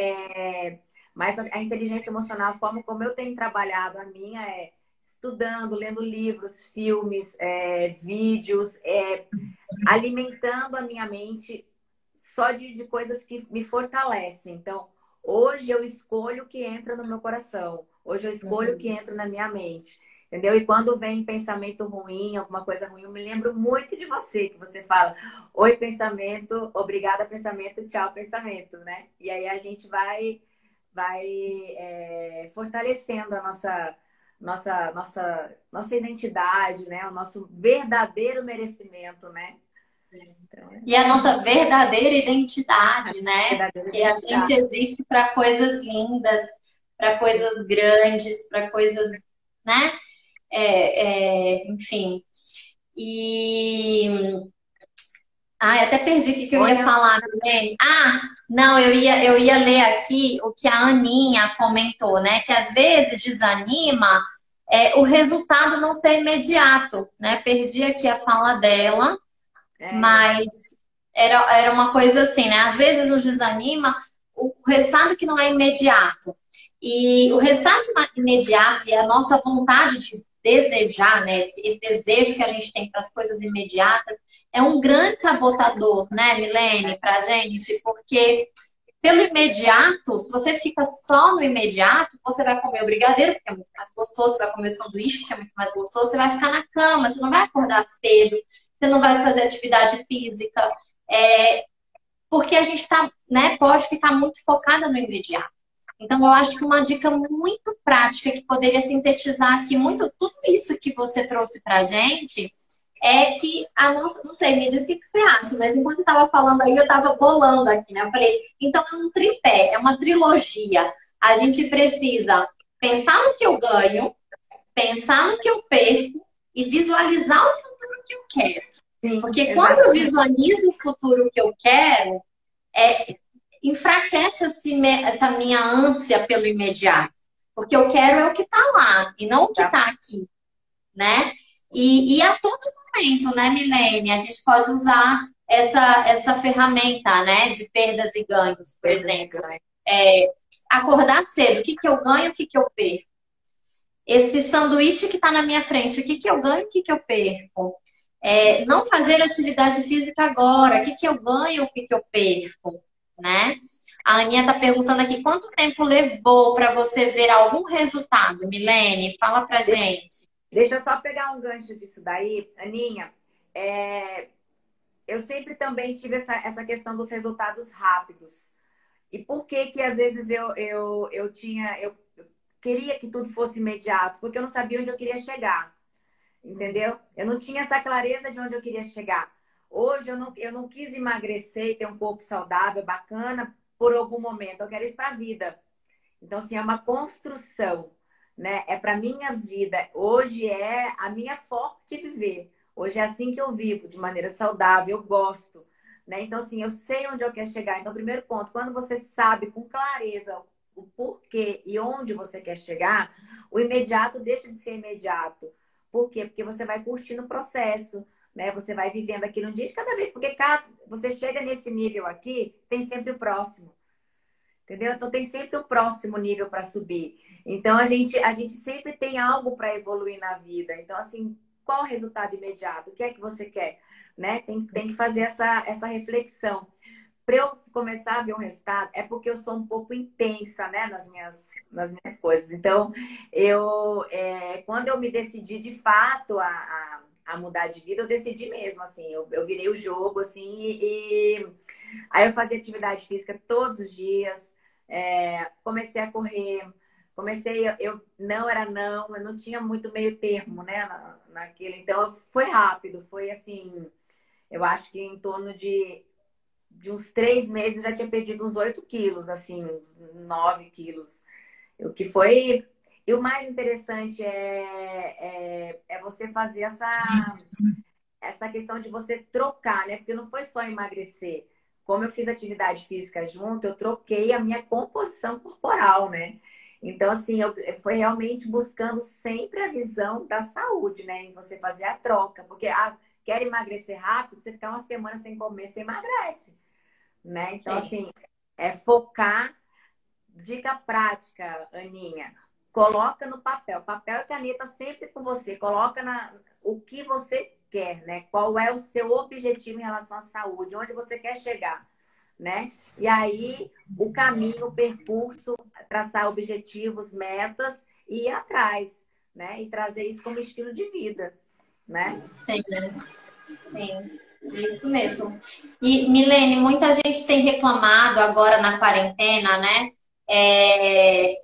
mas a inteligência emocional, a forma como eu tenho trabalhado, a minha é estudando, lendo livros, filmes, vídeos, alimentando a minha mente só de coisas que me fortalecem. Então, hoje eu escolho o que entra no meu coração. Hoje eu escolho o que Uhum. entra na minha mente. Entendeu? E quando vem pensamento ruim, alguma coisa ruim, eu me lembro muito de você, que você fala: oi, pensamento, obrigada, pensamento, tchau, pensamento, né? E aí a gente vai fortalecendo a nossa identidade, né? O nosso verdadeiro merecimento, né? Então, E a nossa verdadeira identidade, né? verdadeira Porque a gente identidade. existe para coisas lindas, para Sim. coisas grandes, para coisas, né? Enfim. E até perdi o que que eu ia Olha, falar, Milene. Não, eu ia ler aqui o que a Aninha comentou, né? Que às vezes desanima o resultado não ser imediato, né? Perdi aqui a fala dela, é, mas era uma coisa assim, né? Às vezes nos desanima o resultado que não é imediato. E o resultado imediato e a nossa vontade de desejar, né? Esse desejo que a gente tem para as coisas imediatas é um grande sabotador, né, Milene, para a gente, porque pelo imediato, se você fica só no imediato, você vai comer o brigadeiro, porque é muito mais gostoso, você vai comer o sanduíche, porque é muito mais gostoso, você vai ficar na cama, você não vai acordar cedo, você não vai fazer atividade física, porque a gente está, né, pode ficar muito focada no imediato. Então, eu acho que uma dica muito prática que poderia sintetizar aqui muito tudo isso que você trouxe pra gente é que a nossa, não sei, me diz o que você acha, mas enquanto você estava falando aí, eu estava bolando aqui, né? Eu falei, então é um tripé, é uma trilogia. A gente precisa pensar no que eu ganho, pensar no que eu perco e visualizar o futuro que eu quero. sim, Porque quando eu exatamente. visualizo o futuro que eu quero, enfraquece essa minha ânsia pelo imediato. Porque eu quero é o que está lá e não o que Tá? está aqui, né? E a todo momento, né, Milene, a gente pode usar essa ferramenta, né, de perdas e ganhos, por Perdas e exemplo. ganhos. Acordar cedo, o que que eu ganho, o que que eu perco? Esse sanduíche que está na minha frente, o que que eu ganho, o que que eu perco? Não fazer atividade física agora, o que que eu ganho, o que que eu perco, né? A Aninha está perguntando aqui, quanto tempo levou para você ver algum resultado, Milene? Fala pra Deixa, gente. deixa eu só pegar um gancho disso daí, Aninha. É, eu sempre também tive essa questão dos resultados rápidos. E por que que às vezes eu queria que tudo fosse imediato? Porque eu não sabia onde eu queria chegar, entendeu? Eu não tinha essa clareza de onde eu queria chegar. Hoje eu não quis emagrecer e ter um corpo saudável, bacana, por algum momento. Eu quero isso para a vida. Então, assim, é uma construção, né? É para minha vida. Hoje é a minha forma de viver. Hoje é assim que eu vivo, de maneira saudável, eu gosto, né? Então, assim, eu sei onde eu quero chegar. Então, primeiro ponto, quando você sabe com clareza o porquê e onde você quer chegar, o imediato deixa de ser imediato. Por quê? Porque você vai curtindo o processo, né? Você vai vivendo aquilo um dia de cada vez, porque você chega nesse nível aqui, tem sempre o próximo. Entendeu? Então tem sempre o próximo nível para subir. Então a gente sempre tem algo para evoluir na vida. Então, assim, qual o resultado imediato? O que é que você quer? Né? Tem que fazer essa reflexão. Para eu começar a ver um resultado, é porque eu sou um pouco intensa, né, nas minhas coisas. Então, quando eu me decidi de fato a mudar de vida, eu decidi mesmo, assim, eu virei o jogo, assim, e aí eu fazia atividade física todos os dias, comecei a correr, eu não era não, eu não tinha muito meio termo, né, naquele, então foi rápido, foi assim, eu acho que em torno de uns 3 meses eu já tinha perdido uns 8 quilos, assim, 9 quilos, o que foi... E o mais interessante é você fazer essa questão de você trocar, né? Porque não foi só emagrecer. Como eu fiz atividade física junto, eu troquei a minha composição corporal, né? Então, assim, foi realmente buscando sempre a visão da saúde, né? Em você fazer a troca. Porque, quer emagrecer rápido, você ficar uma semana sem comer, você emagrece, né? Então, Sim. assim, é focar. Dica prática, Aninha. Coloca no papel. Papel e caneta sempre com você. Coloca o que você quer, né? Qual é o seu objetivo em relação à saúde? Onde você quer chegar, né? E aí, o caminho, o percurso, traçar objetivos, metas e ir atrás, né? E trazer isso como estilo de vida, né? Sim, sim, é isso mesmo. E, Milene, muita gente tem reclamado agora na quarentena, né?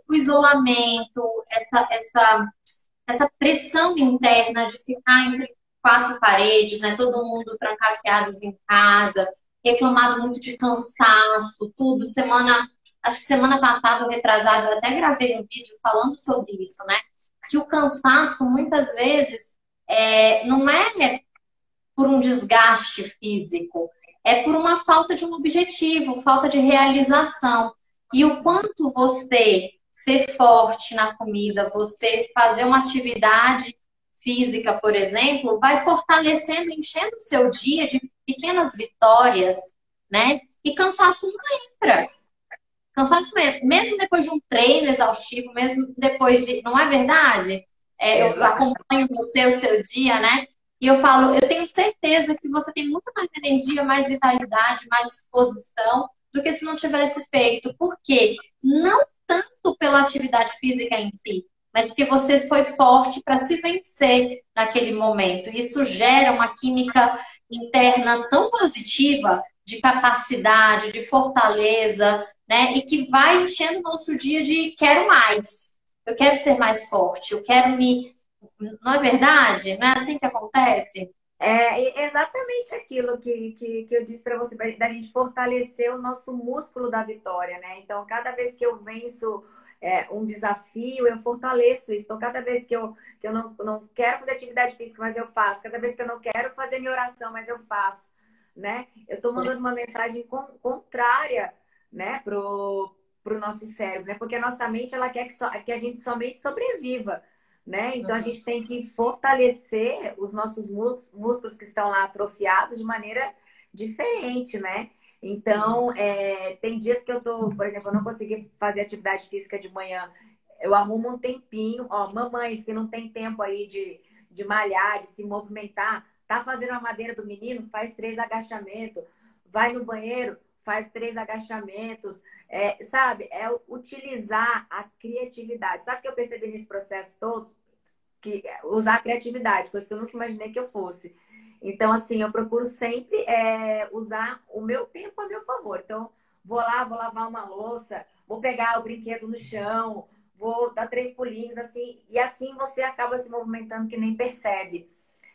O isolamento, essa pressão interna de ficar entre quatro paredes, né? Todo mundo trancafiados em casa, reclamado muito de cansaço, tudo. Acho que semana passada, ou retrasada, eu até gravei um vídeo falando sobre isso, né? Que o cansaço, muitas vezes, não é por um desgaste físico, é por uma falta de um objetivo, falta de realização. E o quanto você ser forte na comida, você fazer uma atividade física, por exemplo, vai fortalecendo, enchendo o seu dia de pequenas vitórias, né? E cansaço não entra. Cansaço não entra. Mesmo depois de um treino exaustivo, mesmo depois de. Não é verdade? Eu Exato. acompanho você, o seu dia, né? E eu falo, eu tenho certeza que você tem muito mais energia, mais vitalidade, mais disposição do que se não tivesse feito. Por quê? Não tanto pela atividade física em si, mas porque você foi forte para se vencer naquele momento. Isso gera uma química interna tão positiva de capacidade, de fortaleza, né? E que vai enchendo o nosso dia de quero mais. Eu quero ser mais forte, eu quero me. Não é verdade? Não é assim que acontece? Exatamente aquilo que eu disse para você, da gente fortalecer o nosso músculo da vitória, né? Então, cada vez que eu venço um desafio, eu fortaleço isso. Então, cada vez que eu não quero fazer atividade física, mas eu faço. Cada vez que eu não quero fazer minha oração, mas eu faço, né? Eu estou mandando uma mensagem contrária, né, pro nosso cérebro, né? Porque a nossa mente, ela quer que a gente somente sobreviva, né? Então a gente tem que fortalecer os nossos músculos que estão lá atrofiados de maneira diferente, né? Então, tem dias que eu tô, por exemplo, eu não consegui fazer atividade física de manhã. Eu arrumo um tempinho, ó, mamães que não tem tempo aí de malhar, de se movimentar, tá fazendo a madeira do menino, faz 3 agachamentos, vai no banheiro, faz 3 agachamentos, sabe? É utilizar a criatividade. Sabe o que eu percebi nesse processo todo? Que usar a criatividade, coisa que eu nunca imaginei que eu fosse. Então, assim, eu procuro sempre usar o meu tempo a meu favor. Então, vou lá, vou lavar uma louça, vou pegar o brinquedo no chão, vou dar 3 pulinhos, assim, e assim você acaba se movimentando que nem percebe,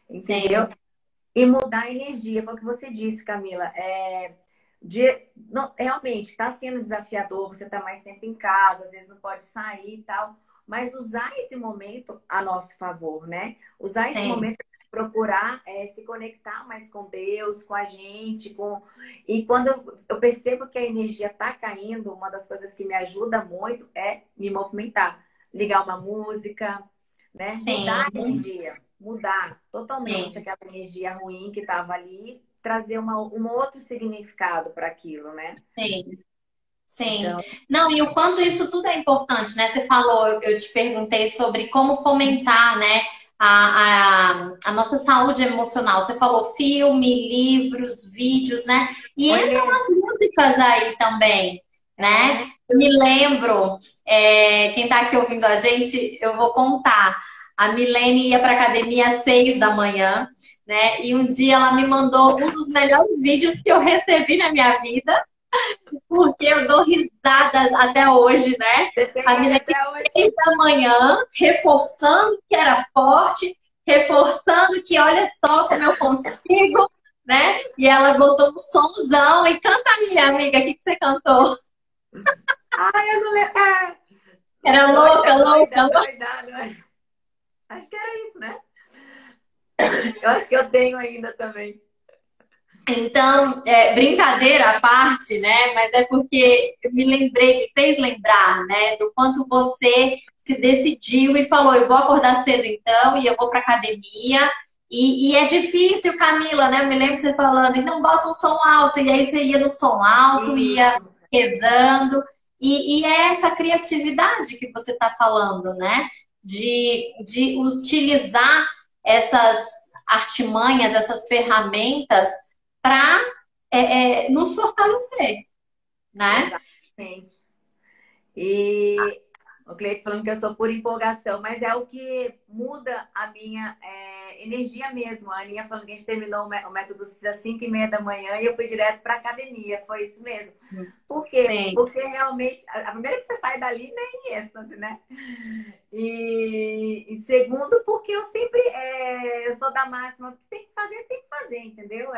entendeu? Sim, E mudar a energia, foi o que você disse, Camila. Não, realmente, está sendo desafiador, você está mais tempo em casa, às vezes não pode sair e tal, mas usar esse momento a nosso favor, né? Usar esse Sim, momento para procurar se conectar mais com Deus, com a gente, com... E quando eu percebo que a energia está caindo, uma das coisas que me ajuda muito é me movimentar, ligar uma música, né? Mudar a sim, energia, mudar totalmente sim. aquela energia ruim que estava ali, trazer um outro significado para aquilo, né? Sim. Sim. Então, Não, e o quanto isso tudo é importante, né? Você falou, eu te perguntei sobre como fomentar, né, a nossa saúde emocional. Você falou filme, livros, vídeos, né? E entram olha, as músicas aí também, né? é, Eu me lembro, quem tá aqui ouvindo a gente, eu vou contar. A Milene ia para academia às 6 da manhã, né? E um dia ela me mandou um dos melhores vídeos que eu recebi na minha vida porque eu dou risadas até hoje, né? você A tem ele menina de até hoje. 6 da manhã, reforçando que era forte, reforçando que olha só como eu consigo, né? E ela botou um somzão e canta aí, amiga, o que você cantou? Ai, eu não lembro. É, Era doida, louca, doida, louca, louca. doida. Não é? Acho que era isso, né? Eu acho que eu tenho ainda também. Então, brincadeira à parte, né? Mas é porque eu me lembrei, me fez lembrar, né? Do quanto você se decidiu e falou, eu vou acordar cedo então e eu vou para academia. E é difícil, Camila, né? Eu me lembro você falando, então bota um som alto, e aí você ia no som alto, ia Isso. quedando. E é essa criatividade que você está falando, né? De utilizar essas artimanhas, essas ferramentas para nos fortalecer, né? Exatamente. E o Cleito falando que eu sou por empolgação, mas é o que muda a minha energia mesmo. A Aninha falando que a gente terminou o método às 5h30 da manhã e eu fui direto para academia. Foi isso mesmo. Por quê? Sim, Porque realmente, a primeira que você sai dali, nem em êxtase, né? E segundo, porque eu sempre eu sou da máxima que tem que fazer, entendeu?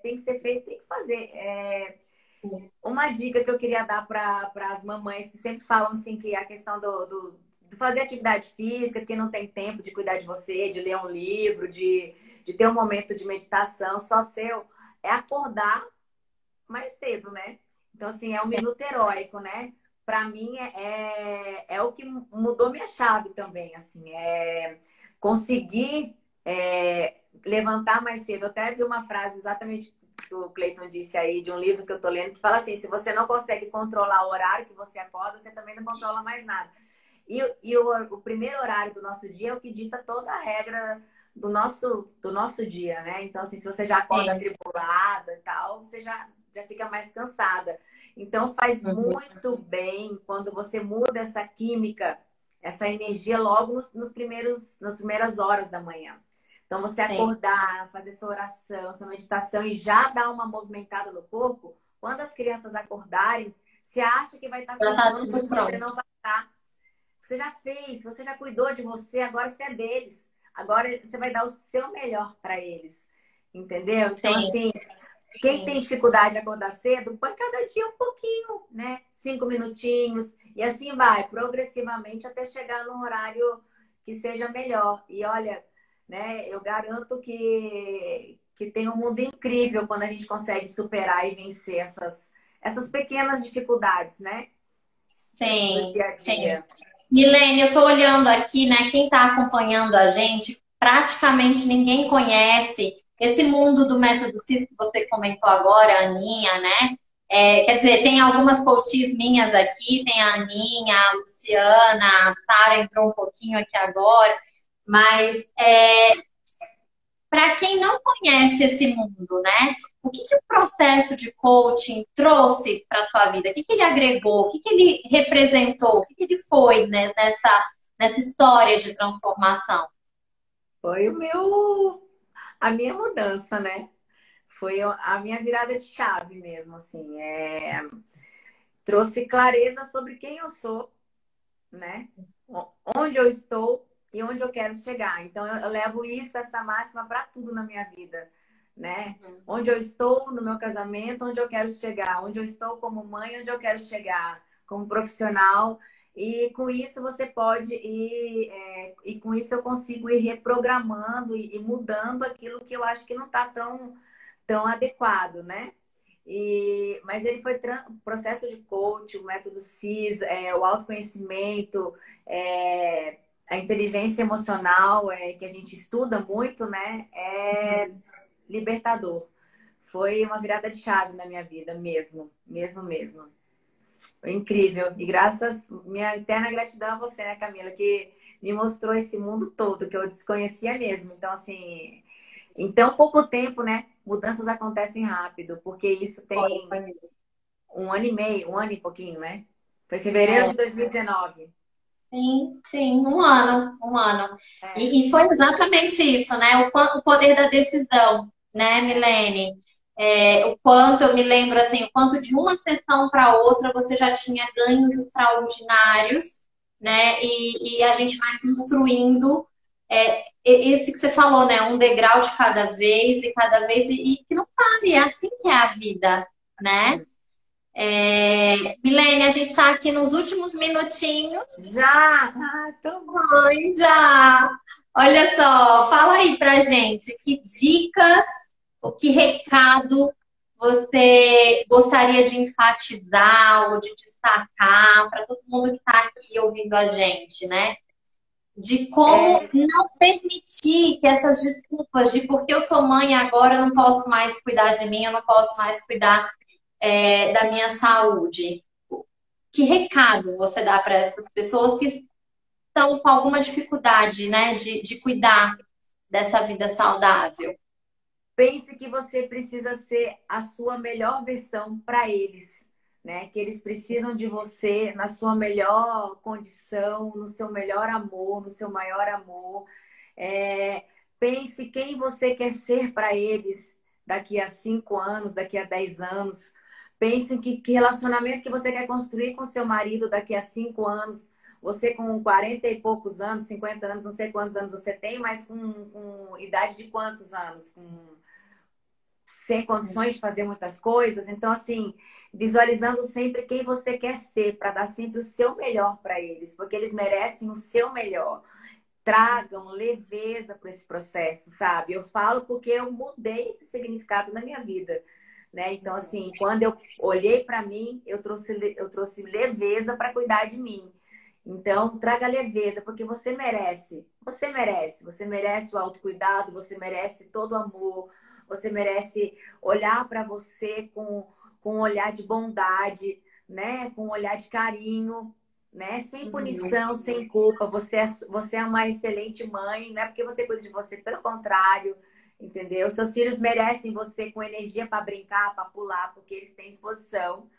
Tem que ser feito, tem que fazer. Uma dica que eu queria dar para as mamães que sempre falam assim que a questão do fazer atividade física, porque não tem tempo de cuidar de você, de ler um livro, de ter um momento de meditação só seu, é acordar mais cedo, né? Então, assim, é um sim, minuto heróico, né? Para mim, é o que mudou minha chave também, assim, conseguir levantar mais cedo. Eu até vi uma frase exatamente que o Cleiton disse aí, de um livro que eu tô lendo, que fala assim, se você não consegue controlar o horário que você acorda, você também não controla mais nada. E o primeiro horário do nosso dia é o que dita toda a regra do nosso dia, né? Então, assim, se você já acorda sim. atribulada e tal, você já fica mais cansada. Então, faz Uhum. muito bem quando você muda essa química, essa energia logo nas primeiras horas da manhã. Então, você Sim, acordar, fazer sua oração, sua meditação e já dar uma movimentada no corpo, quando as crianças acordarem, você acha que vai estar com já tá sono, tudo mas você pronto. não vai estar. Você já fez, você já cuidou de você, agora você é deles. Agora você vai dar o seu melhor para eles. Entendeu? Então, Sim, assim, quem tem sim, dificuldade de acordar cedo, põe cada dia um pouquinho, né? 5 minutinhos. E assim vai, progressivamente, até chegar num horário que seja melhor. E olha, né, eu garanto que tem um mundo incrível quando a gente consegue superar e vencer essas pequenas dificuldades, né? Do sim, dia a sim. dia. Milene, eu tô olhando aqui, né? Quem tá acompanhando a gente, praticamente ninguém conhece esse mundo do método CIS que você comentou agora, a Aninha, né? Quer dizer, tem algumas coaches minhas aqui, tem a Aninha, a Luciana, a Sara entrou um pouquinho aqui agora, mas para quem não conhece esse mundo, né? O que o processo de coaching trouxe para sua vida? O que ele agregou? O que ele representou? O que ele foi, né, nessa história de transformação? Foi a minha mudança, né? Foi a minha virada de chave mesmo, assim. Trouxe clareza sobre quem eu sou, né? Onde eu estou e onde eu quero chegar. Então, eu levo essa máxima para tudo na minha vida. né? Onde eu estou no meu casamento, onde eu quero chegar, onde eu estou como mãe, onde eu quero chegar como profissional. E com isso você pode ir, e com isso eu consigo ir reprogramando e mudando aquilo que eu acho que não está tão adequado, né? Mas ele foi processo de coach, o método CIS, o autoconhecimento, a inteligência emocional, que a gente estuda muito, né? É libertador. Foi uma virada de chave na minha vida, mesmo, mesmo, mesmo. Foi incrível. E minha eterna gratidão a você, né, Camila, que me mostrou esse mundo todo que eu desconhecia mesmo. Então, assim, em tão pouco tempo, né? Mudanças acontecem rápido, porque isso tem Foi mesmo. um ano e meio, um ano e pouquinho, né? Foi fevereiro É, de 2019. sim, um ano, um ano. É, E foi exatamente isso, né? O poder da decisão, né, Milene? O quanto eu me lembro assim, o quanto de uma sessão para outra você já tinha ganhos extraordinários, né? E a gente vai construindo esse que você falou, né? Um degrau de cada vez, e que não pare, é assim que é a vida, né? Milene, a gente está aqui nos últimos minutinhos. já! Ah, tão bom! Oi, já! Olha só, fala aí pra gente que dicas, o que recado você gostaria de enfatizar ou de destacar para todo mundo que está aqui ouvindo a gente, né? De como É, não permitir que essas desculpas de porque eu sou mãe agora eu não posso mais cuidar de mim, eu não posso mais cuidar da minha saúde. Que recado você dá para essas pessoas que estão com alguma dificuldade, né, de cuidar dessa vida saudável? pense que você precisa ser a sua melhor versão para eles, né? Que eles precisam de você na sua melhor condição, no seu melhor amor, no seu maior amor. É, pense quem você quer ser para eles daqui a 5 anos, daqui a 10 anos. Pense em que relacionamento que você quer construir com seu marido daqui a 5 anos. Você com 40 e poucos anos, 50 anos, não sei quantos anos você tem, mas com idade de quantos anos? Sem condições de fazer muitas coisas. Então, assim, visualizando sempre quem você quer ser, para dar sempre o seu melhor para eles, porque eles merecem o seu melhor. Tragam leveza para esse processo, sabe? Eu falo porque eu mudei esse significado na minha vida, né? Então, assim, quando eu olhei para mim, eu trouxe leveza para cuidar de mim. Então, traga leveza, porque você merece. Você merece. Você merece o autocuidado, você merece todo o amor, você merece olhar para você com um olhar de bondade, né? Com um olhar de carinho, né? Sem punição, sem culpa. Você é uma excelente mãe, não é porque você cuida de você, pelo contrário, entendeu? Seus filhos merecem você com energia para brincar, para pular, porque eles têm disposição,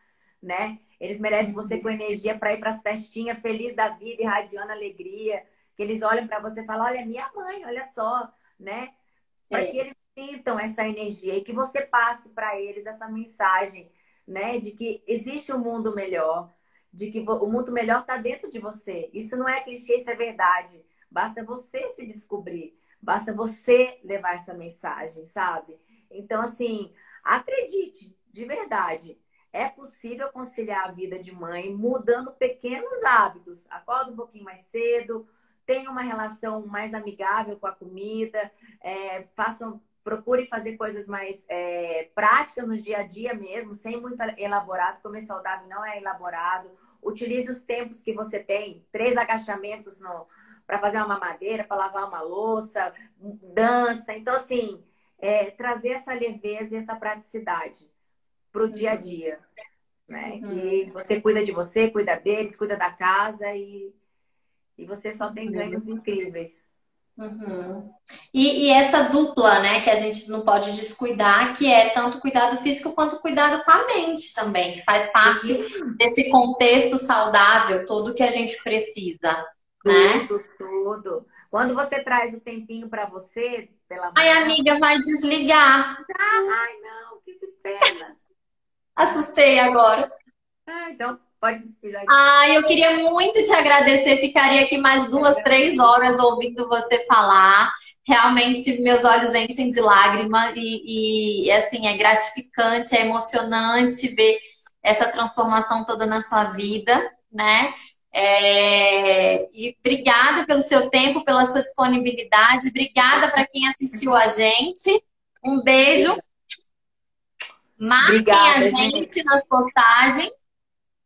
né? Eles merecem você com energia para ir para as festinhas, feliz da vida, irradiando alegria. Que eles olham para você e falam: olha, minha mãe, olha só, né? Para que eles sintam essa energia e que você passe para eles essa mensagem, né? De que existe um mundo melhor, de que o mundo melhor está dentro de você. Isso não é clichê, isso é verdade. Basta você se descobrir, basta você levar essa mensagem, sabe? Então, assim, acredite, de verdade. É possível conciliar a vida de mãe mudando pequenos hábitos. Acorda um pouquinho mais cedo, tenha uma relação mais amigável com a comida, procure fazer coisas mais práticas no dia a dia mesmo, sem muito elaborado. Comer saudável não é elaborado. Utilize os tempos que você tem, 3 agachamentos para fazer uma mamadeira, para lavar uma louça, dança. Então, assim, trazer essa leveza e essa praticidade para o dia a dia, né? Que você cuida de você, cuida deles, cuida da casa e você só tem ganhos incríveis. E essa dupla, né, que a gente não pode descuidar, que é tanto cuidado físico quanto cuidado com a mente também, que faz parte Sim, desse contexto saudável todo que a gente precisa, né? tudo, tudo. Quando você traz o tempinho para você pela Ai, manhã, amiga, vai desligar. ai não, que pena. Assustei agora. Então pode despejar. Ai, eu queria muito te agradecer. Ficaria aqui mais Eu 2, 3 agradeço. horas ouvindo você falar. realmente meus olhos enchem de lágrima assim, é gratificante, é emocionante ver essa transformação toda na sua vida, né? E obrigada pelo seu tempo, pela sua disponibilidade. Obrigada para quem assistiu a gente. Um beijo. Marquem a Obrigada, gente gente. nas postagens.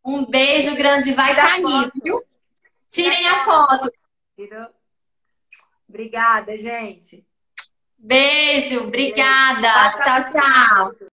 Um beijo grande, vai Tira a cair, foto. viu? Tira Tirem a a foto. foto. Tirou. Obrigada, gente. Beijo, Beijo. obrigada. Passa Tchau, muito tchau. rápido.